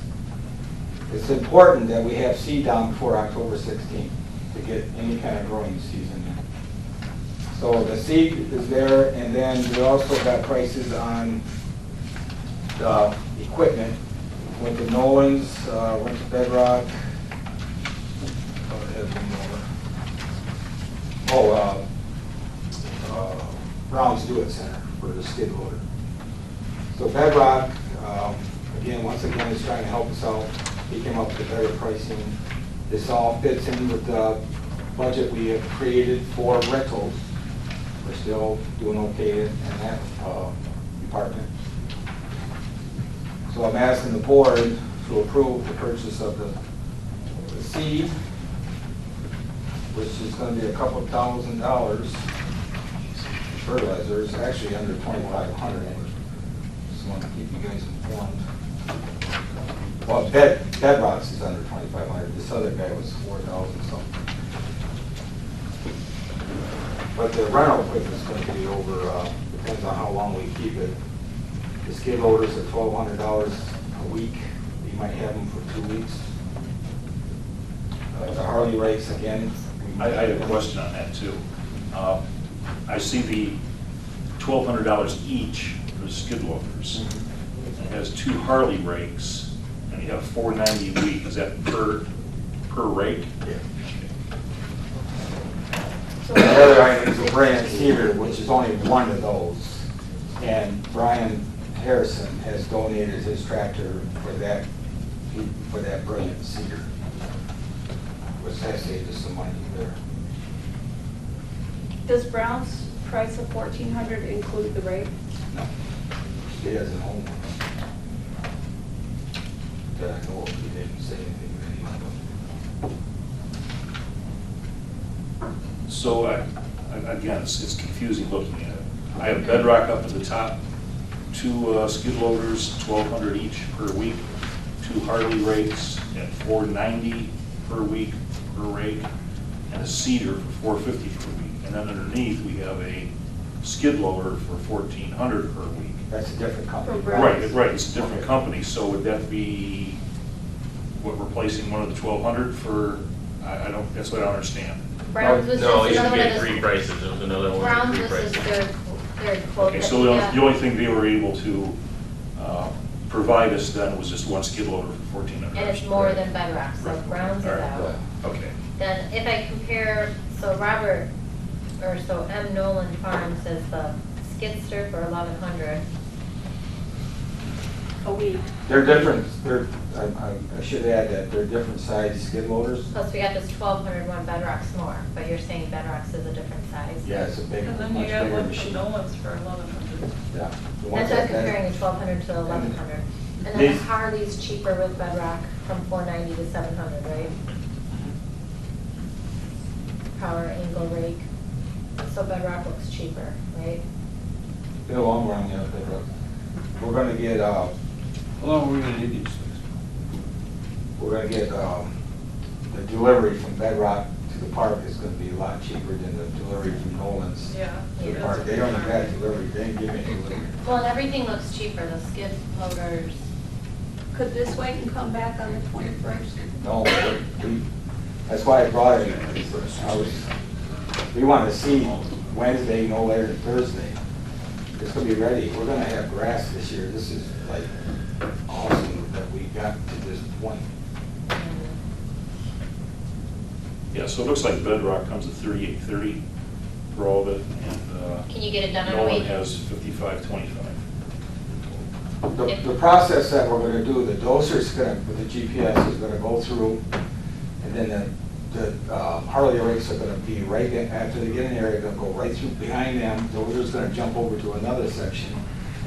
It's important that we have seed down before October 16th to get any kind of growing season in. So the seed is there, and then we also got prices on the equipment. Went to Nolan's, went to Bedrock. Brown's Do It Center for the skid loader. So Bedrock, once again, is trying to help us out. He came up with better pricing. This all fits in with the budget we have created for rentals. We're still doing okay in that department. So I'm asking the board to approve the purchase of the seed, which is going to be a couple $1,000. Fertilizer is actually under $2,500. Just want to keep you guys informed. Well, Bedrock's is under $2,500. This other guy was $4,000 something. But the rental equipment is going to be over. Depends on how long we keep it. The skid loaders are $1,200 a week. You might have them for 2 weeks. The Harley rakes again. I have a question on that too. I see the $1,200 each for the skid loaders. It has 2 Harley rakes, and you have $490 a week. Is that per rake? Yeah. The other item is a brand seeder, which is only one of those. And Brian Harrison has donated his tractor for that brilliant seeder, which has saved us some money there. Does Brown's price of $1,400 include the rate? No, he doesn't own one. That I know of, he didn't say anything to anyone. So again, it's confusing looking at it. I have Bedrock up at the top, 2 skid loaders, $1,200 each per week, 2 Harley rakes at $490 per week per rake, and a seeder for $450 per week. And then underneath, we have a skid loader for $1,400 per week. That's a different company. From Brown. Right, it's a different company, so would that be, replacing one of the $1,200 for, I don't, that's what I don't understand. Brown's was No, just you another get one 3 of prices, there was another one Brown's with 3 was his prices. third quote. Okay, that so he the got. only thing they were able to provide us then was just 1 skid loader for $1,400. And it's more than Bedrock, so Right. Brown's is All right. out. Okay. Then if I compare, so M. Nolan Farms is the skidster for $1,100. A week. They're different, I should add that they're different size skid loaders. Plus we got this 1,200 one, Bedrock's more, but you're saying Bedrock's is a different size. Yeah, it's a big, And much then you got bigger one from machine. Nolan's for 1,100. Yeah. The That's ones why I'm that- comparing the 1,200 to 1,100. And then These- the Harley's cheaper with Bedrock from 490 to 700, right? Power angle rake. So Bedrock looks cheaper, right? In the long run, yeah, we're gonna get, How long are we gonna need these things? the delivery from Bedrock to the park is gonna be a lot cheaper than the delivery from Nolan's Yeah. to the park. They don't even have delivery, they didn't give any delivery. Well, and everything looks cheaper, the skid loaders. Could this wait and come back on the 21st? No, that's why I brought it. We want to see Wednesday, no later than Thursday. It's gonna be ready. We're gonna have grass this year. This is like awesome that we got to this point. Yeah, so it looks like Bedrock comes at $38.30 for all of it, and Can you get it done in a Nolan week? has $55.25. The process that we're gonna do, the doser's gonna, with the GPS, is gonna go through, and then the Harley rakes are gonna be right after they get in there, they're gonna go right through behind them. The doser's gonna jump over to another section,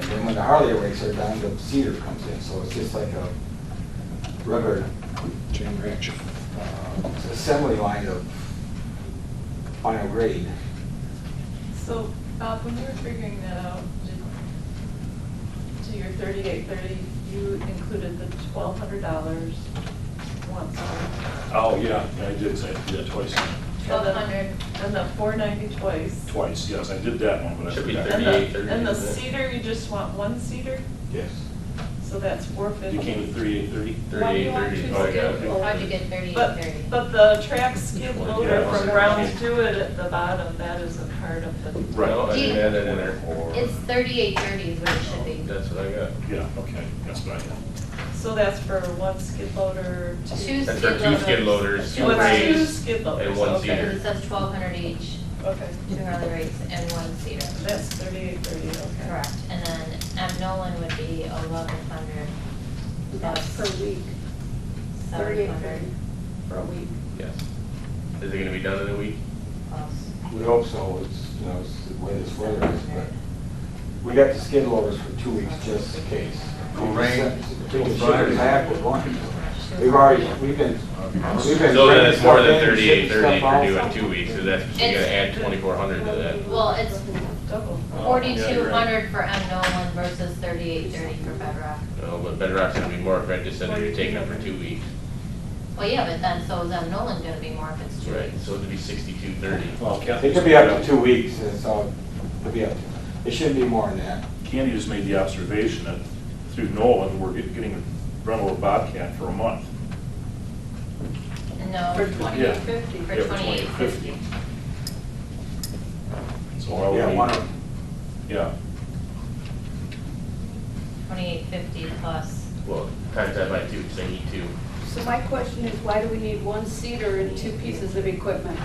and then when the Harley rakes are done, the cedar comes in. So it's just like a rubber chain reaction assembly line of final grade. So, when you were figuring that out, did into your 3830, you included the $1,200 once. Oh, yeah, I did say, that twice. 1,200. And the 490 twice. Twice, yes, I did that one, but I Should be forgot. 3830, And the isn't it? cedar, you just want one cedar, Yes. so that's 450. You came to 3830? Why do you want 3830. two Okay, skid okay. loaders? How'd you get But, 3830? but the track skid loader Yeah. from Brown to it at the bottom, that is a part of the. Right. No, I didn't add that in there. It's 3830 is what it should be. That's what I got. Yeah, okay, that's what I had. So that's for one skid loader, Two That's for skid two skid loaders, two What's two rakes, skid loaders? and one Okay. cedar. Because it says 1,200 each, Okay, 2 Harley rakes and 1 cedar. that's 3830, okay. Correct. And then M. Nolan would be 1,100 That's plus per week, 700 for a week. Yes. Is it gonna be done in a week? plus We hope so, it's, you know, it's the way this weather is, but we got the skid loaders for 2 weeks just in case. Rain. We can ship it back with one. We've already, we've been. So then it's more than 3830 for doing 2 weeks, so that's, you gotta add 2,400 to that. Well, it's Double. Oh, yeah, you're right. 4,200 for M. Nolan versus 3,830 for Bedrock. No, but Bedrock's gonna be more if I just said that you're taking it for 2 weeks. Well, yeah, but then so is M. Nolan gonna be more if it's 2 Right, weeks. so it'd be 6230. Well, It could be up to 2 weeks, and so it'll be up to, it shouldn't be more than that. Candy just made the observation that through Nolan, we're getting a rental of Bobcat for a month. No. For 2850. For Yeah, 2850. So why would Yeah, we- one of them. Yeah, 2850 plus. Well, times that by 2, because I need 2. So my question is, why do we need one cedar and 2 pieces of equipment?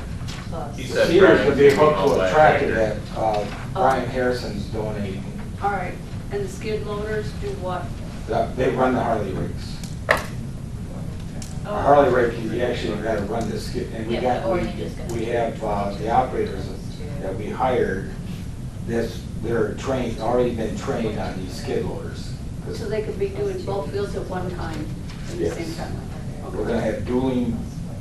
Plus. He The said cedars Brian would be can hooked haul to a that tractor tractor. that Brian Harrison's donating. All right, and the skid loaders do what? They run the Harley rigs. Oh. A Harley rig, you actually gotta run this skid, and Yeah, or you just gotta- we have the operators that we hired, they're trained, already been trained on these skid loaders. 'Cause So they could be doing both fields at one time, at the Yes. same time? We're gonna have dueling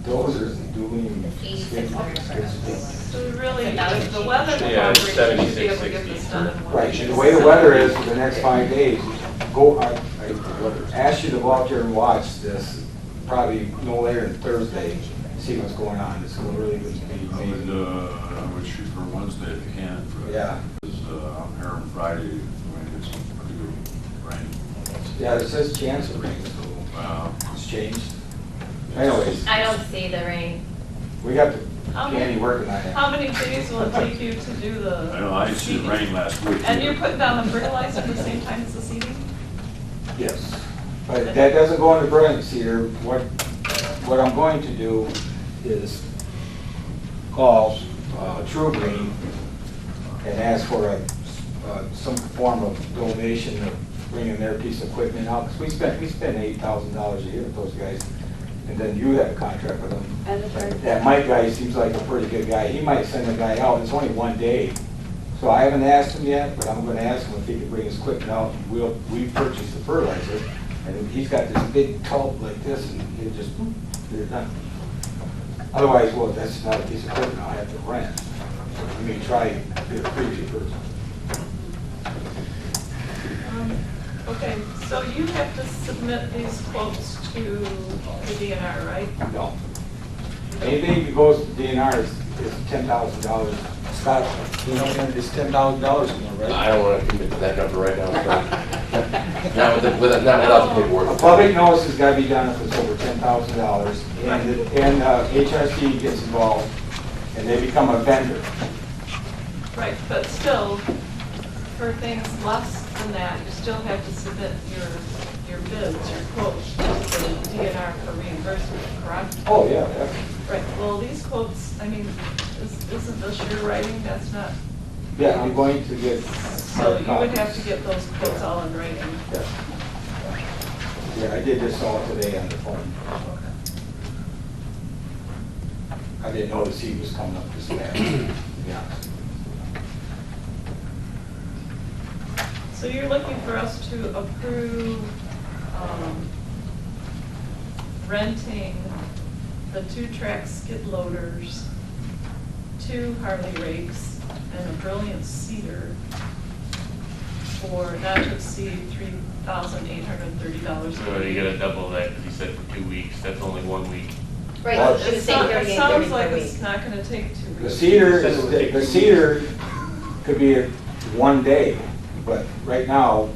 dozers and dueling It's skid 8,600 for loaders. everyone. So we really, if the weather Yeah, it's cooperates, we should be able to get 76.60. this done in one Right, week. and the way the weather is for the next 5 days, I ask you to go out there and watch this, probably no later than Thursday, see what's going on. It's gonna really be I amazing. would shoot for Wednesday if you can. Yeah. Because I'm here on Friday, we're gonna get some pretty good rain. Yeah, it says chance of rain, so Wow. it's changed. Anyways, I don't see the rain. we got the How many- Candy working on it. How many days will it take you to do the? I know, I didn't see the rain last week. And you're putting down the fertilizer at the same time as the seeding? Yes, but that doesn't go into brilliance here. What I'm going to do is call True Green and ask for some form of donation of bringing their piece of equipment out. Because we spend $8,000 a year with those guys, and then you have a contract with them. And the very- That Mike guy seems like a pretty good guy. He might send a guy out. It's only 1 day. So I haven't asked him yet, but I'm gonna ask him if he can bring his equipment out. We purchase the fertilizer, and he's got this big tub like this, and he just, they're done. Otherwise, well, that's not a piece of equipment I'll have to rent. So let me try and get a preview first. Okay, so you have to submit these quotes to the DNR, right? No. Anything that goes to DNR is $10,000. Scott, you know, it's $10,000 in there, right? I don't want to commit to that number right now, so. Not without the paperwork. A public notice has got to be done if it's over $10,000, and HRC gets involved, and they become a vendor. Right, but still, for things less than that, you still have to submit your bids, your quotes to the DNR for reimbursement, correct? Oh, yeah, definitely. Right, well, these quotes, I mean, isn't this your writing? That's not, Yeah, I'm going to get. so you would have to get those quotes all in writing. Yeah. Yeah, I did this all today on the phone. Okay. I didn't notice he was coming up this fast, to be honest. So you're looking for us to approve renting the 2-track skid loaders, 2 Harley rakes, and a Brilliant cedar for not to exceed $3,830 So per you year. gotta double that, because he said for 2 weeks, that's only 1 week. Right, Well, she was It saying sounds, 38, it sounds 30 like per it's week. not gonna take 2 The weeks. Cedar could be a 1 day, but right now,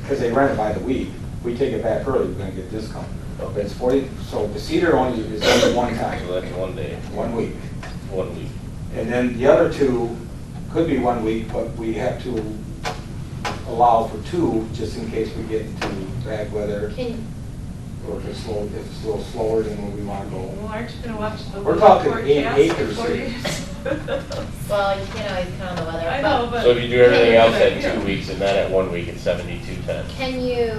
because they rent it by the week, we take it back early, we're gonna get discount. But it's 40, so the Cedar only is only one So time, that's 1 day, 1 week. 1 week. And then the other 2 could be 1 week, but we have to allow for 2, just in case we get into bad weather, Can, or if it's slow, if it's a little slower than what we wanna go. Well, aren't you gonna watch the We're talking forecast acres before here. you- well, you can't always count on the weather. I know, but. So if you do everything else at Yeah. 2 weeks and not at 1 week, it's 72.10. Can you,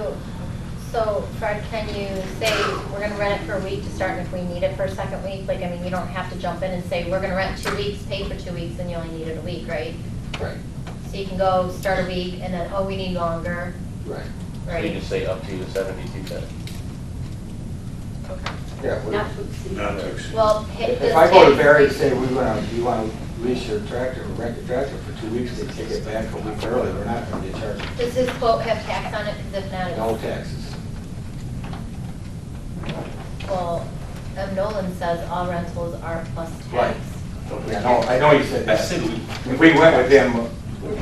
so Fred, can you say, we're gonna rent it for a week to start, and if we need it for a second week, like, I mean, you don't have to jump in and say, we're gonna rent 2 weeks, pay for 2 weeks, and you only need it a week, right? Right, So you can go, start a week, and then, oh, we need longer, right. So you right? just say up to the 72.10. Okay. Yeah, we- Not to exceed. Not to exceed. Well, hit if this I go to tax- Barry and say, you wanna lease your tractor, or rent your tractor for 2 weeks, they take it back a week early, we're not gonna get charged. Does this quote have tax on it? Because if not, No it's, taxes. well, Nolan says all rentals are plus Right. tax. Yeah, no, I know you said I that. said we, If we went with him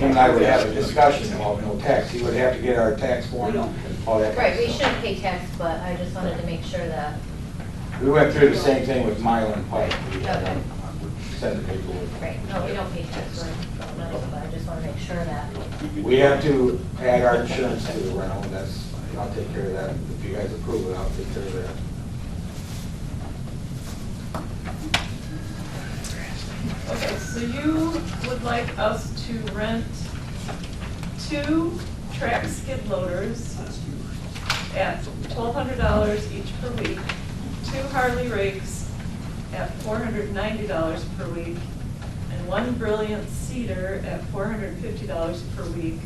and I would have a discussion about no tax, he would have to get our tax form, all that kind Right, of we stuff. shouldn't pay tax, but I just wanted to make sure that, We went through the same thing with Mile and Pike. We had Okay. to send the paperwork. right, no, we don't pay tax, we're, but I just want to make sure that. We have to add our insurance to the rental, and that's, I'll take care of that. If you guys approve it, I'll take care of that. Okay, so you would like us to rent 2 track skid loaders at $1,200 each per week, 2 Harley rakes at $490 per week, and 1 Brilliant Cedar at $450 per week,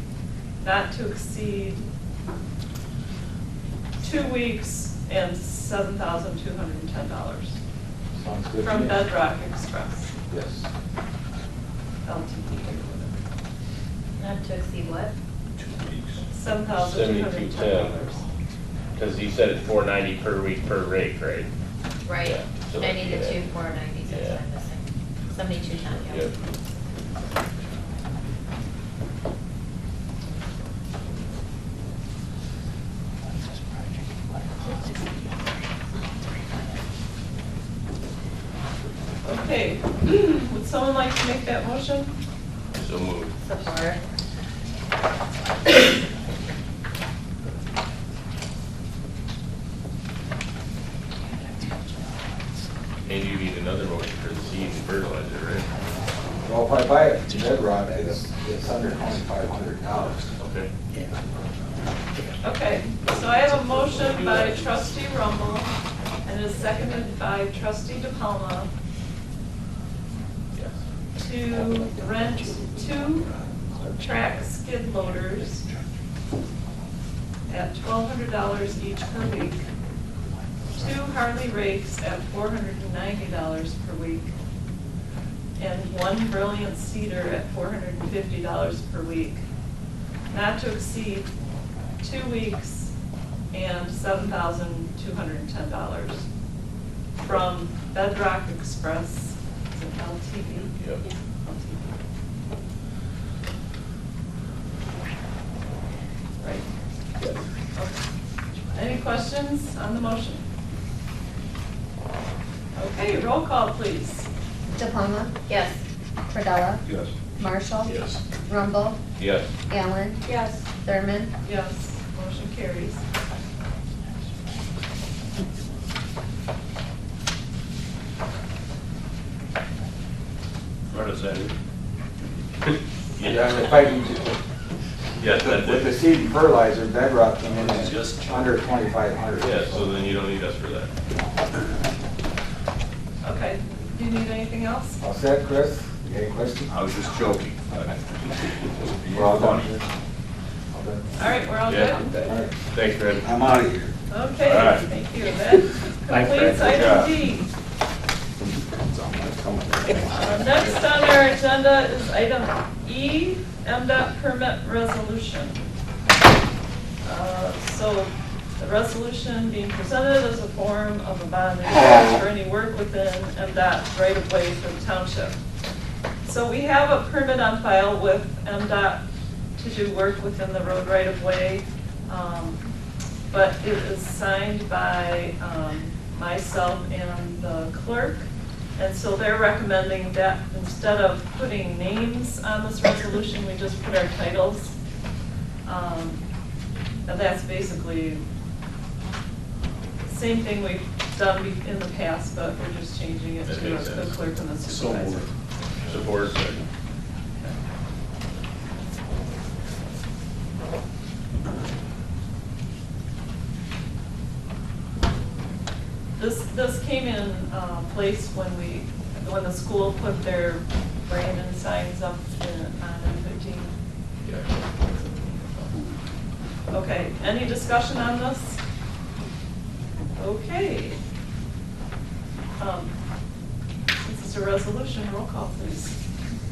not to exceed 2 weeks and $7,210 Sounds good to from me. Bedrock Express, Yes. LTD or whatever. Not to exceed what? 2 weeks. $7,210. Because he said it's 490 per week per rake, right? Right, Yeah, so I need the yeah. 2 490s, that's what I'm missing. 7210, yeah. Yep. Okay, would someone like to make that motion? So moved. Support. And you need another motion for the seed and fertilizer, right? Well, if I buy it from Bedrock, it's under $2,500. Okay. Okay, so I have a motion by trustee Rumble and is seconded by trustee DePalma Yes. to rent 2 track skid loaders at $1,200 each per week, 2 Harley rakes at $490 per week, and 1 Brilliant Cedar at $450 per week, not to exceed 2 weeks and $7,210 from Bedrock Express, it's an LTD. Yep. Right. Okay. Any questions on the motion? Okay, roll call, please. DePalma, Yes. Cordella, Yes. Marshall, Yes. Rumble, Yes. Allen, Yes. Thurman, Yes, motion carries. What is that? Yeah, if I can just, Yes, that's with the it. seed and fertilizer, Bedrock came in It's at just- under 2,500. Yeah, so then you don't need us for that. Okay, do you need anything else? All set, Chris? You got any questions? I was just joking. We're all done. Funny. All done. All right, we're all Yeah. good? All right. Thanks, Fred. I'm out of here. Okay, All right. thank you. That Fred. completes Good item job. D. Next on our agenda is item E, MDOT permit resolution. So the resolution being presented as a form of a bond for any work within MDOT right-of-way for the township. So we have a permit on file with MDOT to do work within the road right-of-way, but it is signed by myself and the clerk. And so they're recommending that instead of putting names on this resolution, we just put our titles. And that's basically the same thing we've done in the past, but we're just changing it That to makes the sense. clerk and the So supervisor. moved. Support. This came in place when the school put their Brandon signs up on M15. Okay, any discussion on this? Okay. Since it's a resolution, roll call, please.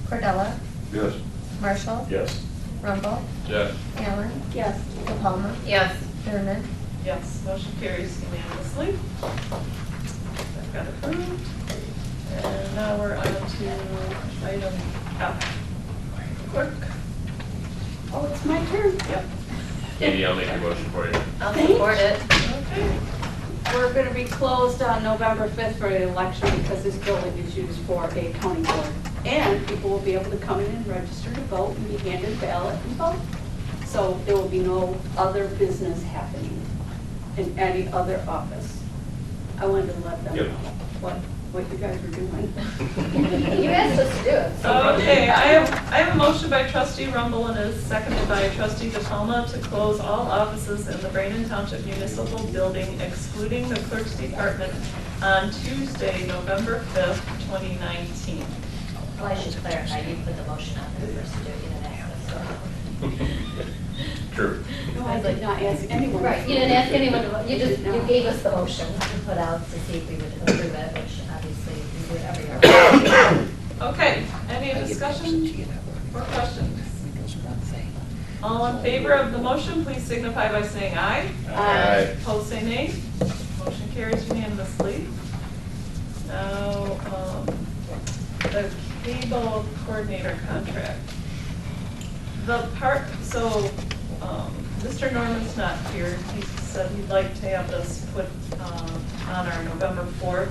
Cordella, Yes. Marshall, Yes. Rumble, Yes. Allen, Yes. De Palma, Yes. Thurman. Yes, motion carries unanimously. That got approved. And now we're on to item F. Clerk. Oh, it's my turn. Yep. Katie, I'll make your motion for you. I'll support it. Okay. We're going to be closed on November 5th for the election because this building is used for a county board. And people will be able to come in and register to vote and be handed ballot and vote. So there will be no other business happening in any other office. I wanted to let them know what you guys were doing. You asked us to do it. so- Okay, I have a motion by trustee Rumble and is seconded by trustee De Palma to close all offices in the Brandon Township Municipal Building excluding the clerk's department on Tuesday, November 5th, 2019. Well, I should clarify, you put the motion on there first to do it, you didn't ask us, True. No, I did not ask anyone. Right, you didn't ask anyone to, vote. You just, you gave us the motion to put out to see if we would approve it, which obviously we do it every year. Okay, any discussion or questions? All in favor of the motion, please signify by saying aye. Aye. Opposed, say nay. Motion carries unanimously. Now, the cable coordinator contract. Mr. Norman's not here. He said he'd like to have this put on our November 4th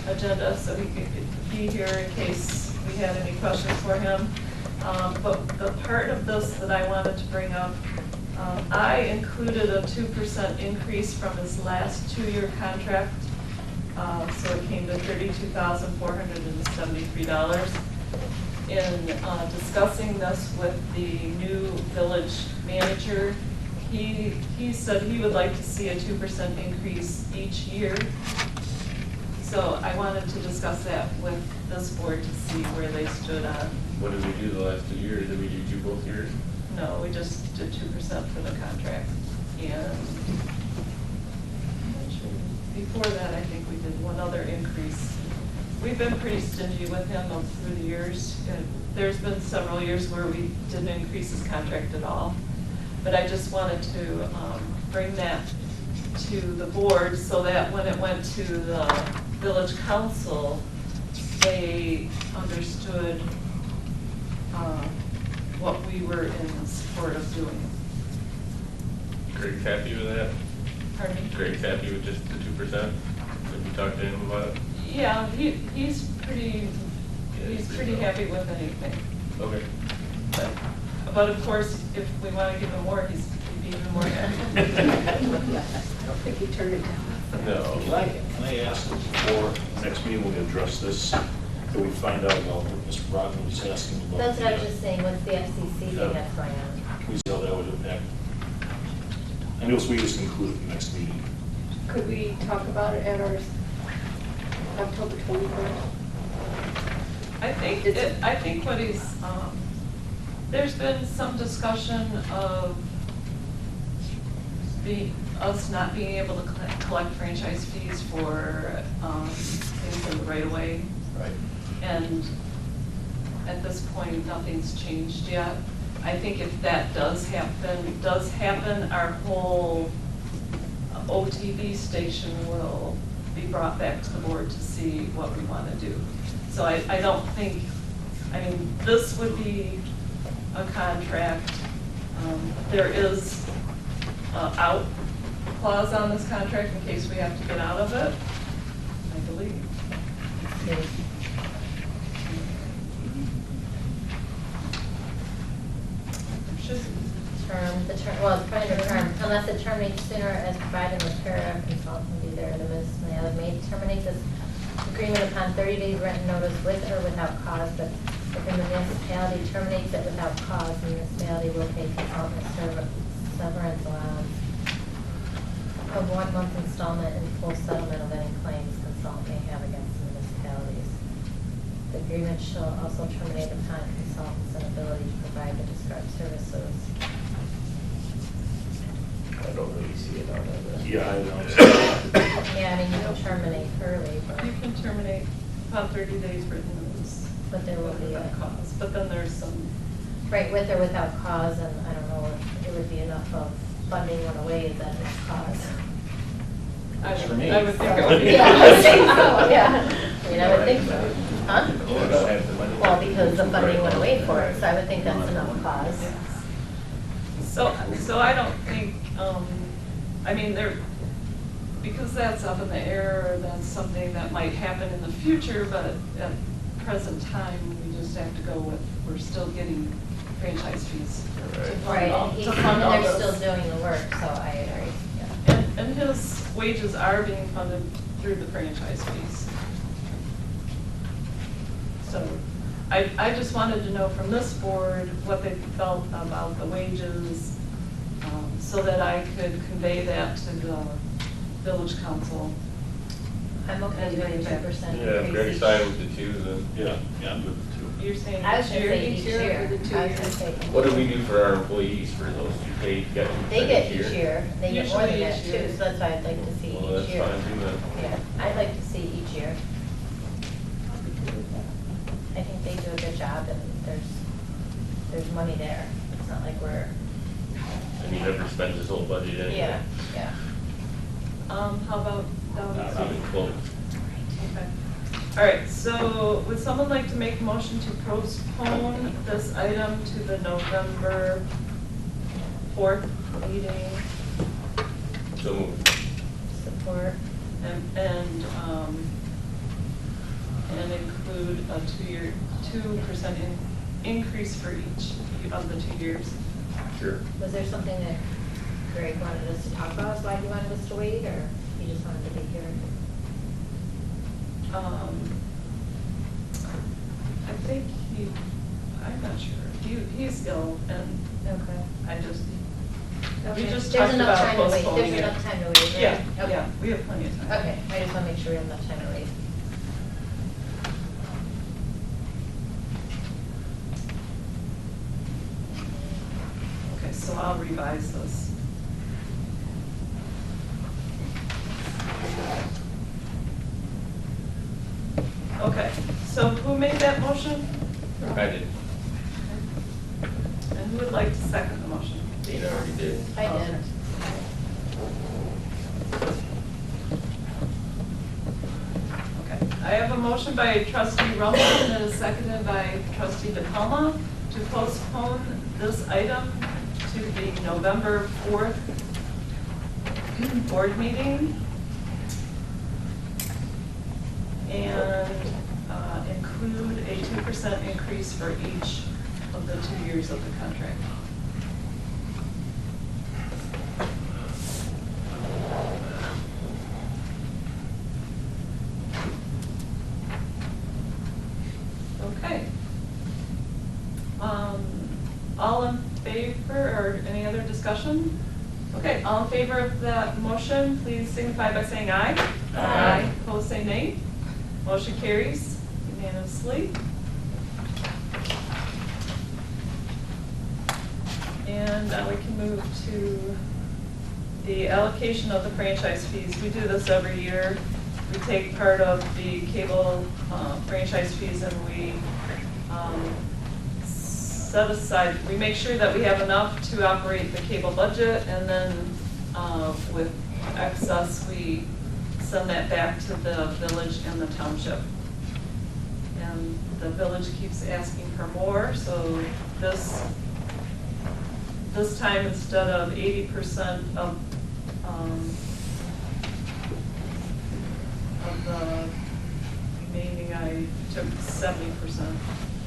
agenda so he could be here in case we had any questions for him. But the part of this that I wanted to bring up, I included a 2% increase from his last 2-year contract. So it came to $32,473. In discussing this with the new village manager, he said he would like to see a 2% increase each year. So I wanted to discuss that with this board to see where they stood on. What did we do the last 2 years? Did we do 2 both years? No, we just did 2% for the contract. And before that, I think we did one other increase. We've been pretty stingy with him through the years. There's been several years where we didn't increase his contract at all. But I just wanted to bring that to the board so that when it went to the village council, they understood what we were in support of doing. Greg's happy with that? Pardon me? Greg's happy with just the 2%? Did we talk to him about it? Yeah, he's pretty happy with anything. Okay. But of course, if we want to give him more, he'd be even more happy. I don't think he turned it down. No. Can I ask before next meeting when we address this, can we find out about what Mr. Brockman was asking about? That's what I was just saying, what's the FCC thing Yeah. that's going on? Can we see how that would impact? I know we just include it in the next meeting. Could we talk about it at our October 21st? I think what he's, there's been some discussion of us not being able to collect franchise fees for things in the right of way. Right. And at this point, nothing's changed yet. I think if that does happen, our whole OTV station will be brought back to the board to see what we want to do. So I don't think, I mean, this would be a contract. There is an out clause on this contract in case we have to get out of it, I believe. Should Well, it's probably the term, unless it terminates sooner as provided with paragraph consultant will be there, the municipality may terminate this agreement upon 30 days written notice with or without cause, but if the municipality terminates it without cause, the municipality will pay consultant severance allowance of 1 month installment in full settlement of any claims consultant may have against the municipalities. The agreement shall also terminate upon consultant's inability to provide the described services. I don't really see it on that. Yeah, I know. Yeah, I mean, you can terminate early, but, You can terminate upon 30 days written notice. but there will be Without a, cause, but then there's some, right, with or without cause, and I don't know if it would be enough of funding went away that is cause. I For would me. I would think it would be. Yeah, I would think so, yeah. I mean, I would think so. Huh? Or don't have the money. Well, because the funding went away for it, so I would think that's enough cause. So I don't think, I mean, because that's up in the air, that's something that might happen in the future, but at present time, we just have to go with, we're still getting franchise fees. to fund Right, all- and he's, to and fund all they're this. still doing the work, so I agree, yeah. And his wages are being funded through the franchise fees. So I just wanted to know from this board what they felt about the wages, so that I could convey that to the village council. I'm okay doing 2% increase. Yeah, Greg's fine with the two, then. Yeah, I'm good with You're saying I was each gonna year? say each year. for the 2 I was gonna years. say What do we do for our employees for those who pay, get? They get each year, they get more than Usually that each year. too, so that's why I'd like to see Well, each that's year. fine, do that. Yeah, I'd like to see each year. I think they do a good job and there's money there. It's not like we're, And he never spends his whole budget anyway. yeah, yeah. How about down Not even close. Okay. All right, so would someone like to make a motion to postpone this item to the November 4th meeting So moved. Support. and include a 2% increase for each of the 2 years? Sure. Was there something that Greg wanted us to talk about, why he wanted us to wait, or he just wanted to be here? I think I'm not sure. He's ill, and Okay. I just, we Okay. just There's talked enough about time to wait. postponing There's it. enough time to wait, right? Yeah, Okay. yeah, we have plenty of time. Okay, I just want to make sure we have enough time to wait. Okay, so I'll revise this. Okay, so who made that motion? I did. And who would like to second the motion? Dana already did. I did. Okay. Okay, I have a motion by trustee Rumble and a seconded by trustee DePalma to postpone this item to the November 4th board meeting and include a 2% increase for each of the 2 years of the contract. Okay. All in favor, or any other discussion? Okay, all in favor of that motion, please signify by saying aye. Aye. Opposed, say nay. Motion carries unanimously. And now we can move to the allocation of the franchise fees. We do this every year. We take part of the cable franchise fees and we set aside, we make sure that we have enough to operate the cable budget, and then with excess, we send that back to the village and the township. And the village keeps asking for more, so this time, instead of 80% of the remaining, I took 70%,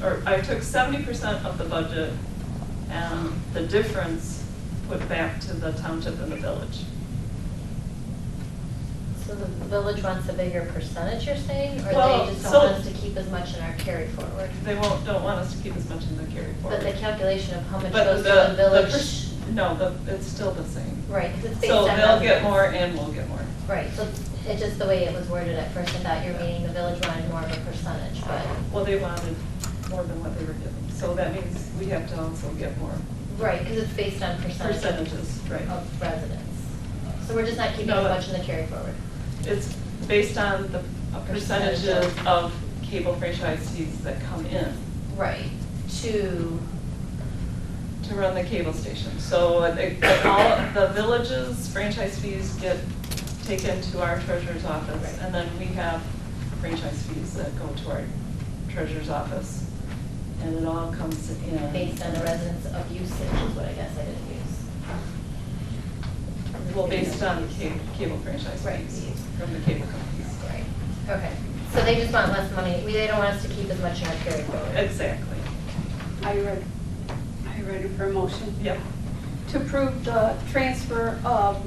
or I took 70% of the budget, and the difference put back to the township and the village. So the village wants a bigger percentage, you're saying, or Well, they just so- don't want us to keep as much in our carry forward? They don't want us to keep as much in the carry forward. But the calculation of how much But goes to the village, No, it's still the same. right, because it's based So on. they'll get residents. more and we'll get more. Right, so it's just the way it was worded at first, I thought you were meaning the village wanted more of a percentage, but, Well, they wanted more than what they were giving, so that means we have to also get more right, because it's based on percentages, right? of residents. So we're just not keeping No, as much in the carry forward. It's based on the percentages of cable franchise fees that come in Right, to, to run the cable station. So all the villages franchise fees get taken to our treasurer's office, Right. and then we have franchise fees that go to our treasurer's office. And it all comes in. based on the residents of usage is what I guess I didn't use. Well, based on cable franchise Right. fees from the cable companies. Right, okay. So they just want less money, they don't want us to keep as much in our carry forward. Exactly. Are you ready for a motion? Yep. To approve the transfer of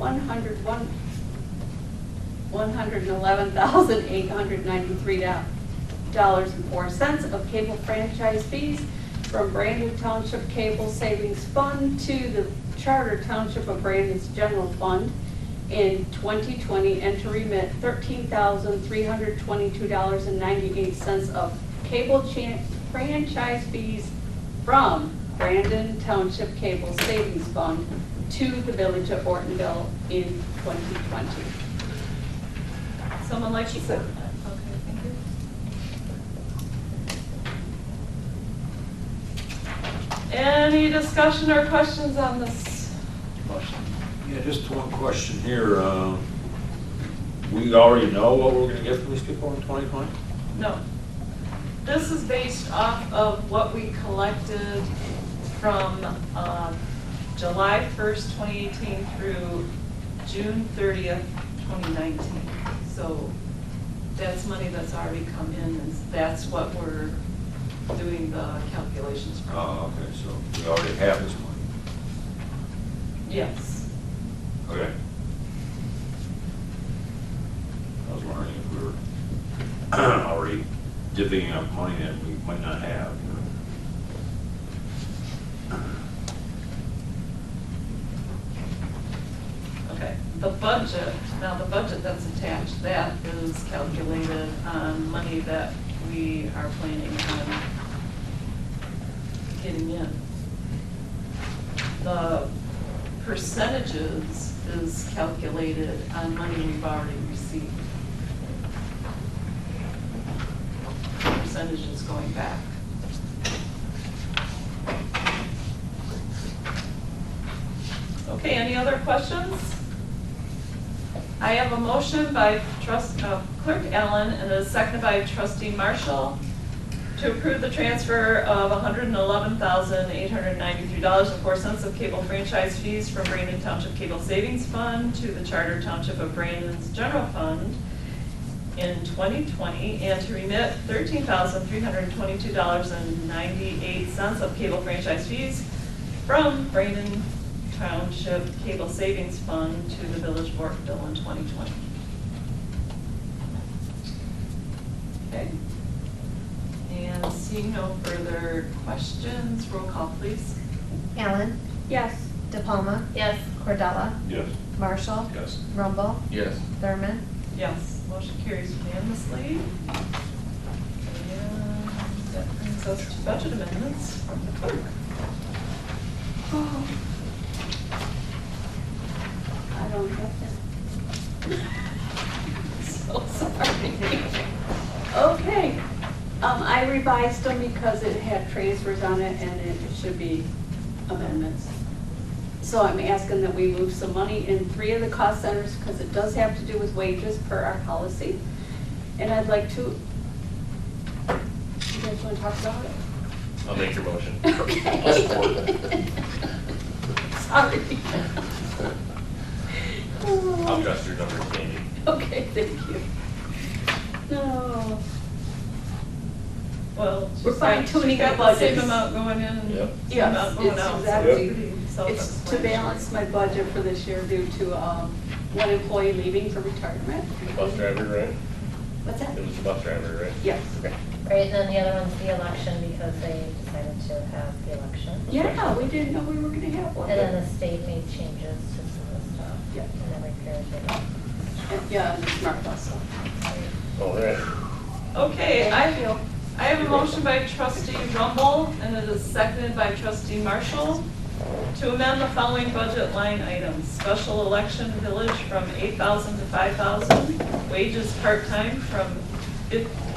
$111,893.04 of cable franchise fees from Brandon Township Cable Savings Fund to the Charter Township of Brandon's General Fund in 2020, and to remit $13,322.98 of cable franchise fees from Brandon Township Cable Savings Fund to the Village of Ortonville in 2020. Someone like to say? Okay, thank you. Any discussion or questions on this motion? Yeah, just one question here. We already know what we're gonna get from these people in 2020? No. This is based off of what we collected from July 1st, 2018 through June 30th, 2019. So that's money that's already come in, and that's what we're doing the calculations from. Oh, okay, so we already have this money. Yes. Okay. I was wondering if we were already divvying up money that we might not have. Okay, the budget, now the budget that's attached, that is calculated on money that we are planning on getting in. The percentages is calculated on money we've already received. Percentages going back. Okay, any other questions? I have a motion by Clerk Allen and a second by Trustee Marshall to approve the transfer of $111,893.04 of cable franchise fees from Brandon Township Cable Savings Fund to the Charter Township of Brandon's General Fund in 2020, and to remit $13,322.98 of cable franchise fees from Brandon Township Cable Savings Fund to the Village of Ortonville in 2020. Okay. And seeing no further questions, roll call please. Allen, Yes. DePalma, Yes, Cordella, Yes. Marshall, Yes. Rumble, Yes. Thurman. Yes, motion carries unanimously. And that brings us to budget amendments from the clerk. Oh. I don't have that. So sorry. Okay. I revised them because it had transfers on it and it should be amendments. So I'm asking that we move some money in 3 of the cost centers because it does have to do with wages per our policy. And I'd like to, you guys want to talk about it? I'll make your motion. Okay. Sorry. I'll trust your numbers, Candy. Okay, thank you. No. Well, We're fine-tuning she's got the the same budgets. amount going in and Yep. same Yes, amount going it's out. so exactly- pretty It's to self-explanatory. balance my budget for this year due to one employee leaving for retirement. The bus driver, right? What's that? It was the bus driver, right? Yes. Okay. Right, and then the other one's the election because they decided to have the election. Yeah, we didn't know we were gonna have one. And then the state made changes to some of the stuff. Yeah. And then repairs it. Yeah, and the smart bus. All right. Okay, Thank you. I have a motion by trustee Rumble, and it is seconded by trustee Marshall, to amend the following budget line items. Special election village from 8,000 to 5,000, wages part-time from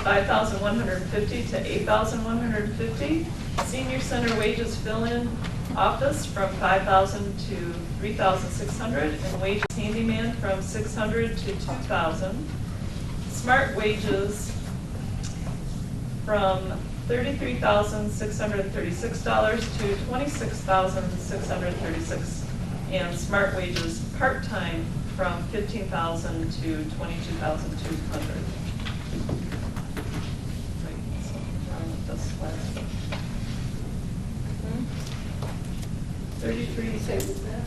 5,150 to 8,150, senior center wages fill-in office from 5,000 to 3,600, and wages handyman from 600 to 2,000. Smart wages from $33,636 to $26,636, and smart wages part-time from $15,000 to $22,200. Wait, something's wrong with this last one. 33, Same as that.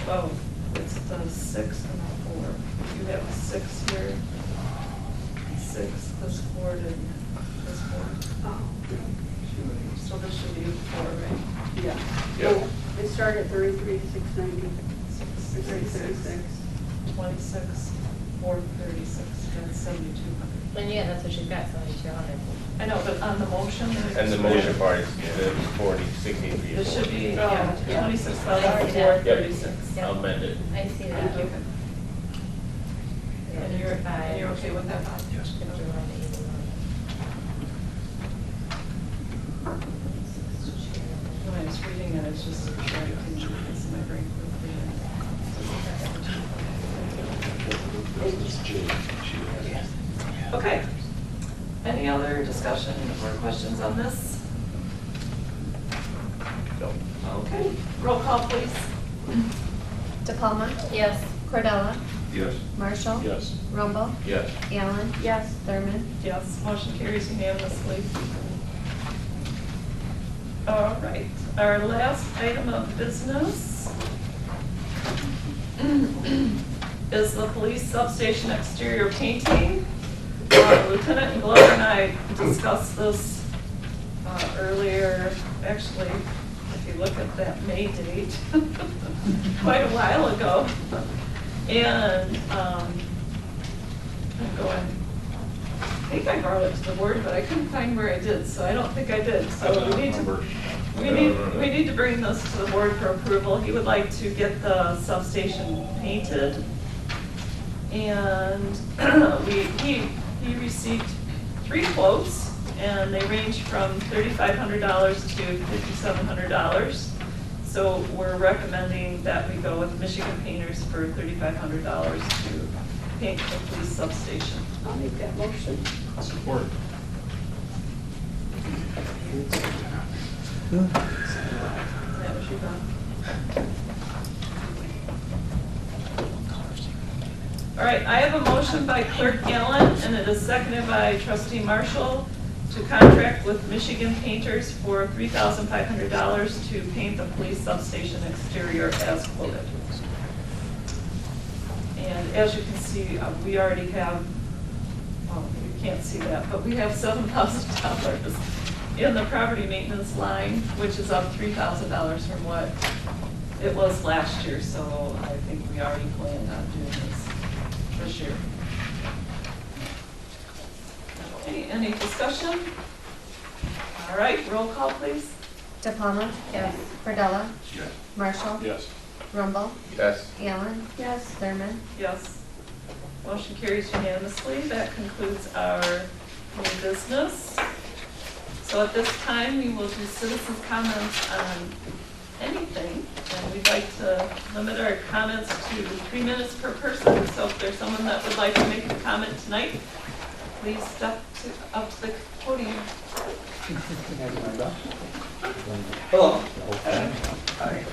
oh, it's the 6 and the 4. You have a 6 here. 6, this board, and this board. Oh, So this should be 4, right? yeah. Yep. It started at 33,690, 36, 26, 436, that's 7,200. And yeah, that's what she's got, 7,200. I know, but on the motion. And the motion part is the 40, 60 feet. It should be, Oh, yeah, yeah. 26,436. Yep. I'll amend it. I see that. Thank you. Yeah, And you're okay with that? Yes. When I was reading it, it's just trying to it's my brain quickly. Okay. Any other discussion or questions on this? No. Okay, roll call please. DePalma, Yes. Cordella, Yes. Marshall, Yes. Rumble, Yes. Allen, yes. Thurman. Yes, motion carries unanimously. All right, our last item of business is the police substation exterior painting. Lieutenant Glover and I discussed this earlier, actually, if you look at that May date, quite a while ago. And I'm going, I think I brought it to the board, but I couldn't find where I did, so I don't think I did. So we need to bring this to the board for approval. He would like to get the substation painted. And he received 3 quotes, and they range from $3,500 to $5,700. So we're recommending that we go with Michigan Painters for $3,500 to paint the police substation. I'll make that motion. Support. That was your vote. All right, I have a motion by Clerk Allen, and it is seconded by Trustee Marshall to contract with Michigan Painters for $3,500 to paint the police substation exterior as quoted. And as you can see, we already have, well, you can't see that, but we have $7,000 in the property maintenance line, which is up $3,000 from what it was last year. So I think we already planned on doing this year. Okay, any discussion? All right, roll call, please. DePalma, Yes. Cordella, Yes. Marshall, Yes. Rumble, Yes. Allen, Yes. Thurman. Yes. Motion carries unanimously. That concludes our new business. So at this time, we will do citizens' comments on anything. And we'd like to limit our comments to 3 minutes per person. So if there's someone that would like to make a comment tonight, please step up to the podium. Hello. Hi.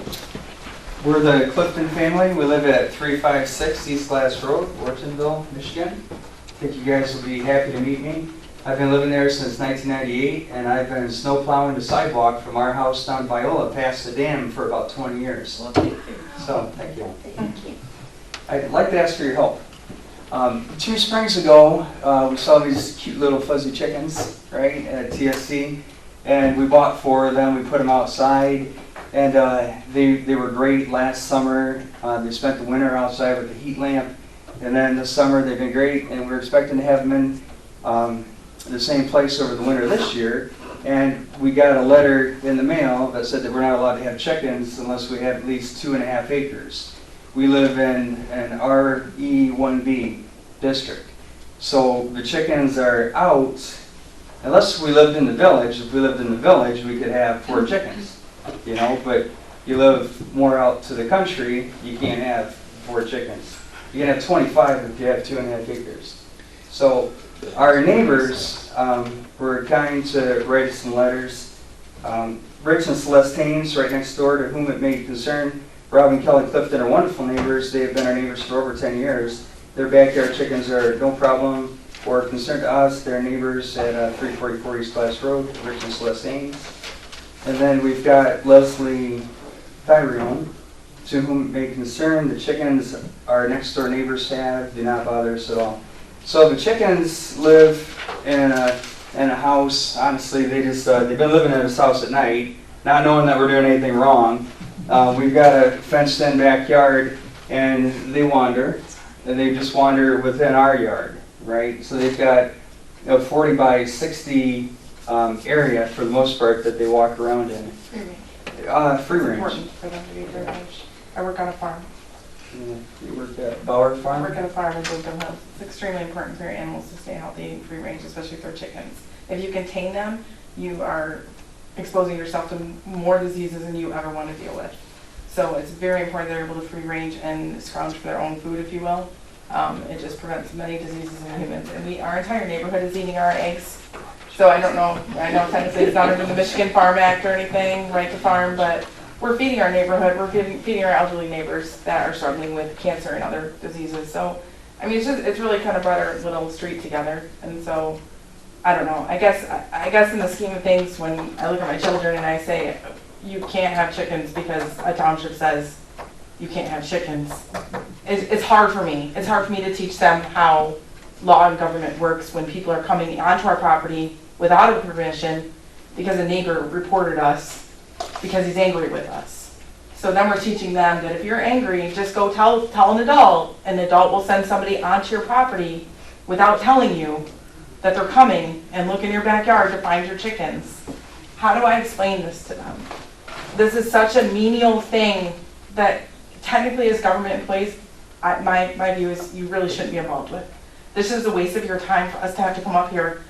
We're the Clifton family. We live at 356 East Glass Road, Ortonville, Michigan. I think you guys will be happy to meet me. I've been living there since 1998, and I've been snow plowing the sidewalk from our house down Viola past the dam for about 20 years. Well, thank you. So, thank you. I'd like to ask for your help. 2 springs ago, we saw these cute little fuzzy chickens, right, at TSC, and we bought 4 of them. We put them outside, and they were great last summer. They spent the winter outside with the heat lamp, and then this summer they've been great, and we're expecting to have them in the same place over the winter this year. And we got a letter in the mail that said that we're not allowed to have chickens unless we have at least 2.5 acres. We live in an RE1B district. So the chickens are out, unless we lived in the village. If we lived in the village, we could have 4 chickens, you know, but you live more out to the country, you can't have 4 chickens. You can have 25 if you have 2.5 acres. So our neighbors were kind to write us some letters. Rich and Celeste Haynes, right next door, to whom it may concern. Rob and Kelly Clifton are wonderful neighbors. They have been our neighbors for over 10 years. Their backyard chickens are no problem or concern to us. They're neighbors at 344 East Glass Road, Rich and Celeste Haynes. And then we've got Leslie Thyrion, to whom it may concern. The chickens our next door neighbors have do not bother us at all. So the chickens live in a house. Honestly, they've been living in this house at night, not knowing that we're doing anything wrong. We've got a fenced-in backyard, and they wander, and they just wander within our yard, right? So they've got a 40 by 60 area for the most part that they walk around in. Free range. Free It's range. important for them to be free range. I work on a farm. You work at Bauer I Farm? work at a farm in Bloomfield Hills. It's extremely important for your animals to stay healthy and free range, especially if they're chickens. If you contain them, you are exposing yourself to more diseases than you ever want to deal with. So it's very important they're able to free range and scrounge for their own food, if you will. It just prevents many diseases in humans. And our entire neighborhood is eating our eggs. So I don't know, I know technically it's not under the Michigan Farm Act or anything, right to farm, but we're feeding our neighborhood, we're feeding our elderly neighbors that are struggling with cancer and other diseases. So, I mean, it's really kind of brought our little street together. And so, I don't know, I guess in the scheme of things, when I look at my children and I say, you can't have chickens because a township says you can't have chickens, it's hard for me. It's hard for me to teach them how law and government works when people are coming onto our property without a permission because a neighbor reported us because he's angry with us. So then we're teaching them that if you're angry, just go tell an adult, and the adult will send somebody onto your property without telling you that they're coming and look in your backyard to find your chickens. How do I explain this to them? This is such a menial thing that technically as government employees, my view is you really shouldn't be involved with. This is a waste of your time for us to have to come up here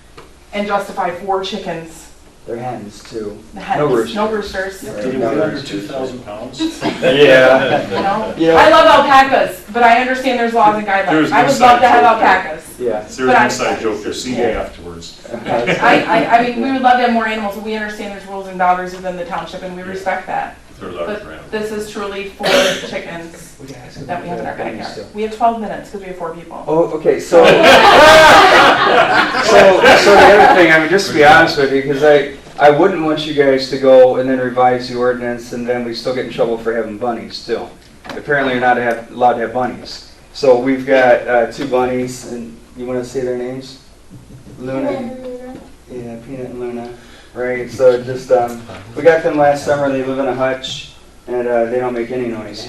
and justify 4 chickens. They're hens, too. The hens, no roosters. Right. Did you weigh under 2,000 pounds? Yeah. You know? Yeah. I love alpacas, but I understand there's laws and guidelines. There's I would inside love to have joke there. alpacas. Yeah. There's But an I- inside joke there, see me Yeah. afterwards. I mean, we would love to have more animals, but we understand there's rules and boundaries within the township, and we respect that. They're allowed to But this is truly 4 chickens that we have in our backyard. We have 12 minutes because we have 4 people. Oh, okay, so, so the other thing, I mean, just to be honest with you, because I wouldn't want you guys to go and then revise the ordinance and then we still get in trouble for having bunnies still. Apparently you're not allowed to have bunnies. So we've got 2 bunnies, and you want to say their names? Luna. Yeah, Peanut and Luna. Right, so just, we got them last summer. They live in a hutch, and they don't make any noise.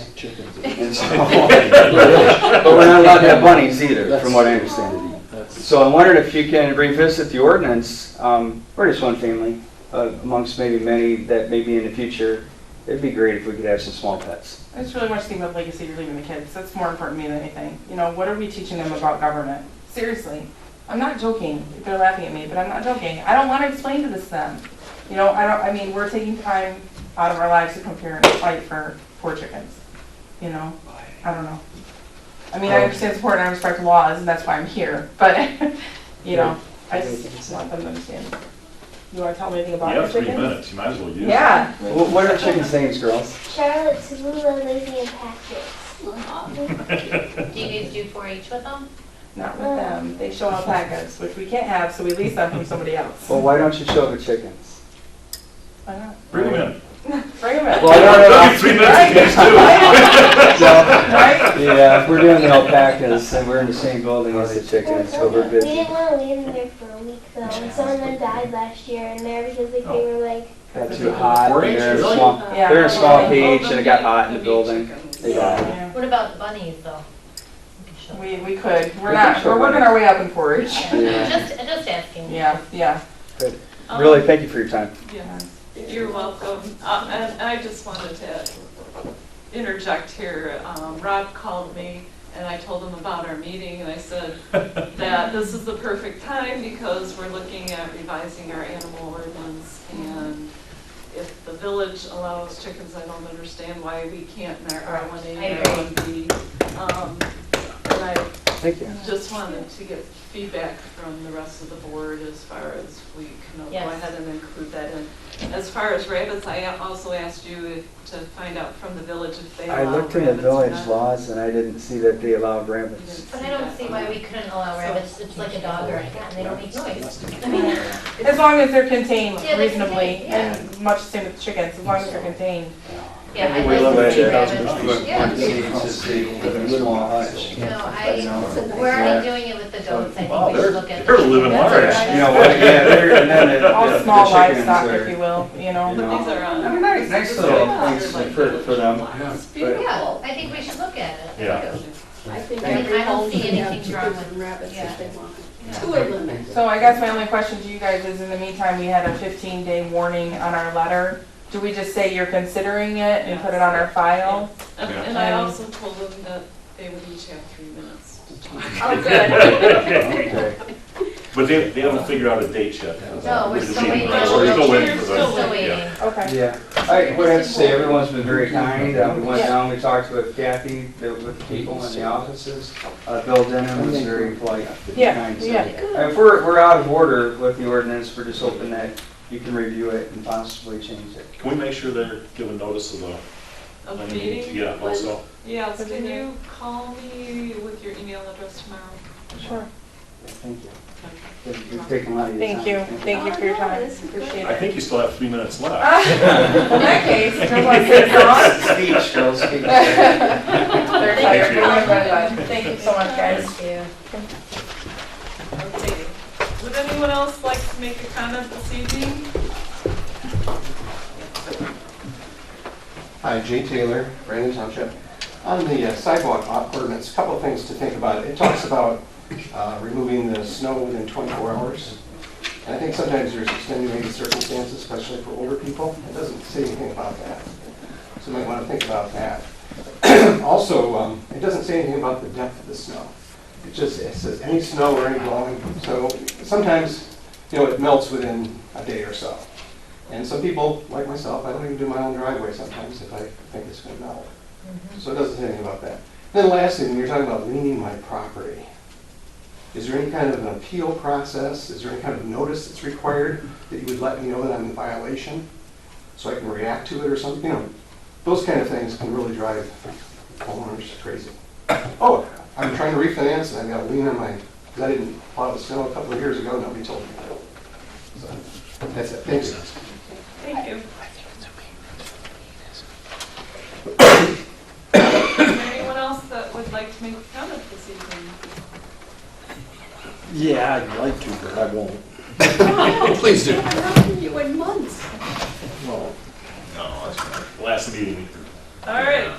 And so, but we're not allowed to have bunnies either, from what I understand. So I wondered if you can revisit the ordinance. We're just one family, amongst maybe many that may be in the future. it'd be great if we could have some small pets. I just really want to think about legacy you're leaving the kids. That's more important to me than anything. You know, what are we teaching them about government? Seriously. I'm not joking. They're laughing at me, but I'm not joking. I don't want to explain to this to them. You know, I mean, we're taking time out of our lives to come here and fight for poor chickens. You know, I don't know. I mean, I understand it's important, I respect laws, and that's why I'm here, but, you know, I just want them to understand. You want to tell me anything about You your have 3 chickens? minutes, you might as well use it. Yeah. What are chickens' names, girls? Charlotte, Tallulah, Lizzie, and Patrick. Do you guys do 4-H with them? Not with them. They show alpacas, which we can't have, so we lease them from somebody else. Well, why don't you show the chickens? Why not? Bring them in. Bring them in. Well, I don't know. 3 minutes to use too. Right? Yeah, we're doing the alpacas, and we're in the same building as the chickens, so we're We busy. didn't want to leave them there for a week though, and some of them died last year in there because they were like, Got too hot, and they're in a Really? small, Yeah. they're in a small cage, and it got hot in the building. They died. Yeah. What about the bunnies, though? We could. We We're can not, show we're working bunnies. our way up in 4-H. Yeah. Just asking. Yeah, yeah. Good. Really, thank you for your time. Yeah, you're welcome. And I just wanted to interject here. Rob called me and I told him about our meeting and I said that this is the perfect time because we're looking at revising our animal ordinance, and if the village allows chickens, I don't understand why we can't in our R1A and R1B. And I Thank you. just wanted to get feedback from the rest of the board as far as we can go Yes. ahead and include that in. As far as rabbits, I also asked you to find out from the village if they allow I rabbits looked in the or village not. laws, and I didn't see that they allowed You rabbits. didn't But I don't that. see why we couldn't allow rabbits. It's like a dog or a cat, and they don't make noise. I mean, As long as they're contained Yeah, they're reasonably, contained, yeah. and much the same with chickens, as long as they're contained. yeah, I'd We like live to see at rabbits. Yeah. a small hutch. No, we're already doing it with the goats. I Wow, think we should look at. they're living That's large. right. You know what, yeah, and then All the small chickens livestock, are, if you will, you know. you know, But these are I mean, nice little things for them. It's beautiful. Yeah, I think we should look at it. I Yeah. do. I think I mean, every I don't home see should have anything wrong chickens with- and rabbits yeah. if they want. Yeah. Two of them. So I guess my only question to you guys is, in the meantime, we had a 15-day warning on our letter. Do we just say you're considering it and put it on our file? And I also told them that they would each have 3 minutes to talk. Oh, good. Okay. But they haven't figured out a date yet. No, we're still waiting. We're still waiting for Still them. Still waiting. Okay. Yeah, I would have to say, everyone's been very kind. We went down, we talked with Kathy, with the people in the offices. Bill Denham was very polite, Yeah, kind. So, yeah. if we're out of order with the ordinance, we're just hoping that you can review it and possibly change it. Can we make sure they're given notice of the Of the meeting? meeting? Yeah, also. Yes, can you call me with your email address tomorrow? Sure. Thank you. You've taken a lot of your time. Thank you. Thank you for your time. Appreciate I it. think you still have 3 minutes left. In that case, don't want to say so. Speech, girls, speech. They're tired. Go ahead, bud. Thank you so much, guys. Thank you. Okay. Would anyone else like to make a comment this evening? Hi, Jay Taylor, Brandon Township. On the sidewalk ordinance, a couple of things to think about. It talks about removing the snow within 24 hours. And I think sometimes there's extenuating circumstances, especially for older people. It doesn't say anything about that. So you might want to think about that. Also, it doesn't say anything about the depth of the snow. It says any snow or any blowing. So sometimes, it melts within a day or so. And some people, like myself, I don't even do my own driveway sometimes if I think it's going to melt. So it doesn't say anything about that. Then lastly, when you're talking about leaning my property, is there any kind of an appeal process? Is there any kind of notice that's required that you would let me know that I'm in violation so I can react to it or something? Those kind of things can really drive homeowners crazy. Oh, I'm trying to refinance and I've got a lien on my, because I didn't plow the snow a couple of years ago, nobody told me. So that's it. Thank you. Thank you. Is there anyone else that would like to make a comment this evening? Yeah, I'd like to, but I won't. Please do. I haven't heard you in months. Well, No, that's right. Last meeting. All right.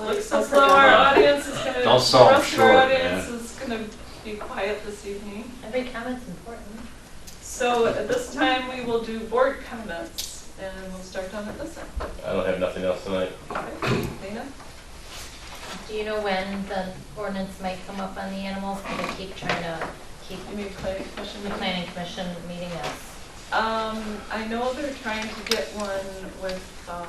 Looks as though our audience is going to, the Don't sell them rest of our short, audience is going to be quiet this evening. Every comment's important. So at this time, we will do board comments. and we'll start on it this end. I don't have nothing else tonight. Okay, Dana? Do you know when the ordinance might come up on the animals? Because I keep trying to keep You mean planning commission? the planning commission meeting us. I know they're trying to get one with, the,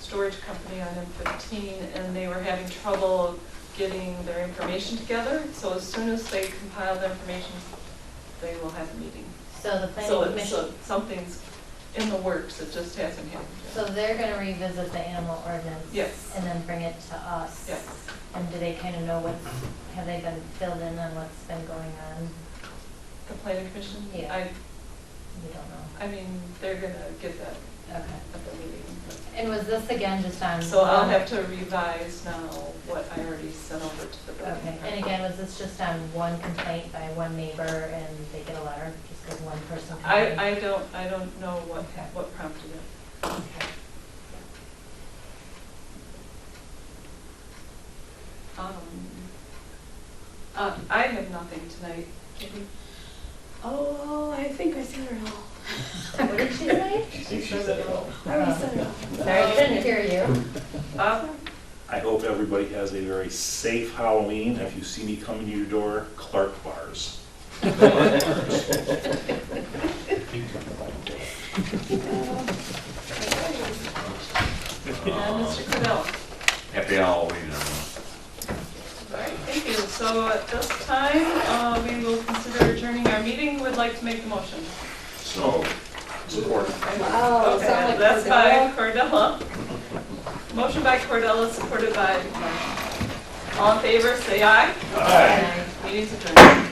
storage company on M15, and they were having trouble getting their information together. So as soon as they compile the information, they will have a meeting. So the So planning it's, commission, something's in the works, it just hasn't happened so yet. they're gonna revisit the animal ordinance? Yes. And then bring it to us? Yes. And do they kind of know what's, have they been filled in on what's been going on? The planning commission? Yeah. You don't know? I mean, they're gonna get that Okay. at the meeting. And was this again just on? So I'll have to revise now what I already sent over to the building. Okay, and again, was this just on one complaint by one neighbor and they get a letter just because one person complained? I don't know what prompted it. Okay. I have nothing tonight. Katie? Oh, I think I said it all. What did she say? She thinks she said it all. I already said it all. Sorry, I didn't hear you. Bob? I hope everybody has a very safe Halloween. If you see me coming to your door, Clark bars. And Mr. Cadell? Happy Halloween, everyone. All right, thank you. So at this time, we will consider adjourning our meeting. Who would like to make the motion? So, support. Wow, Okay, sound like that's by Cordell. Cordella. Motion by Cordella, supported by Marshall. All in favor, say aye. Aye. Meeting's adjourned.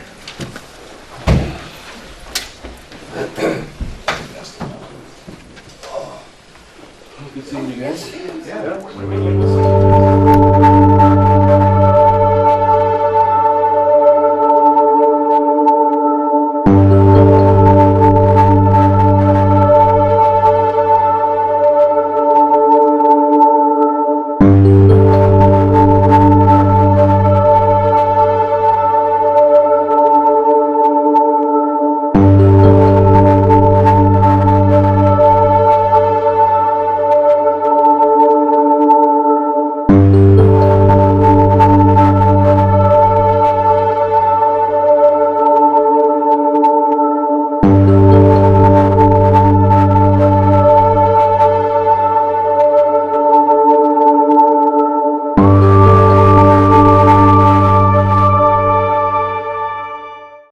Good seeing you guys. Yeah.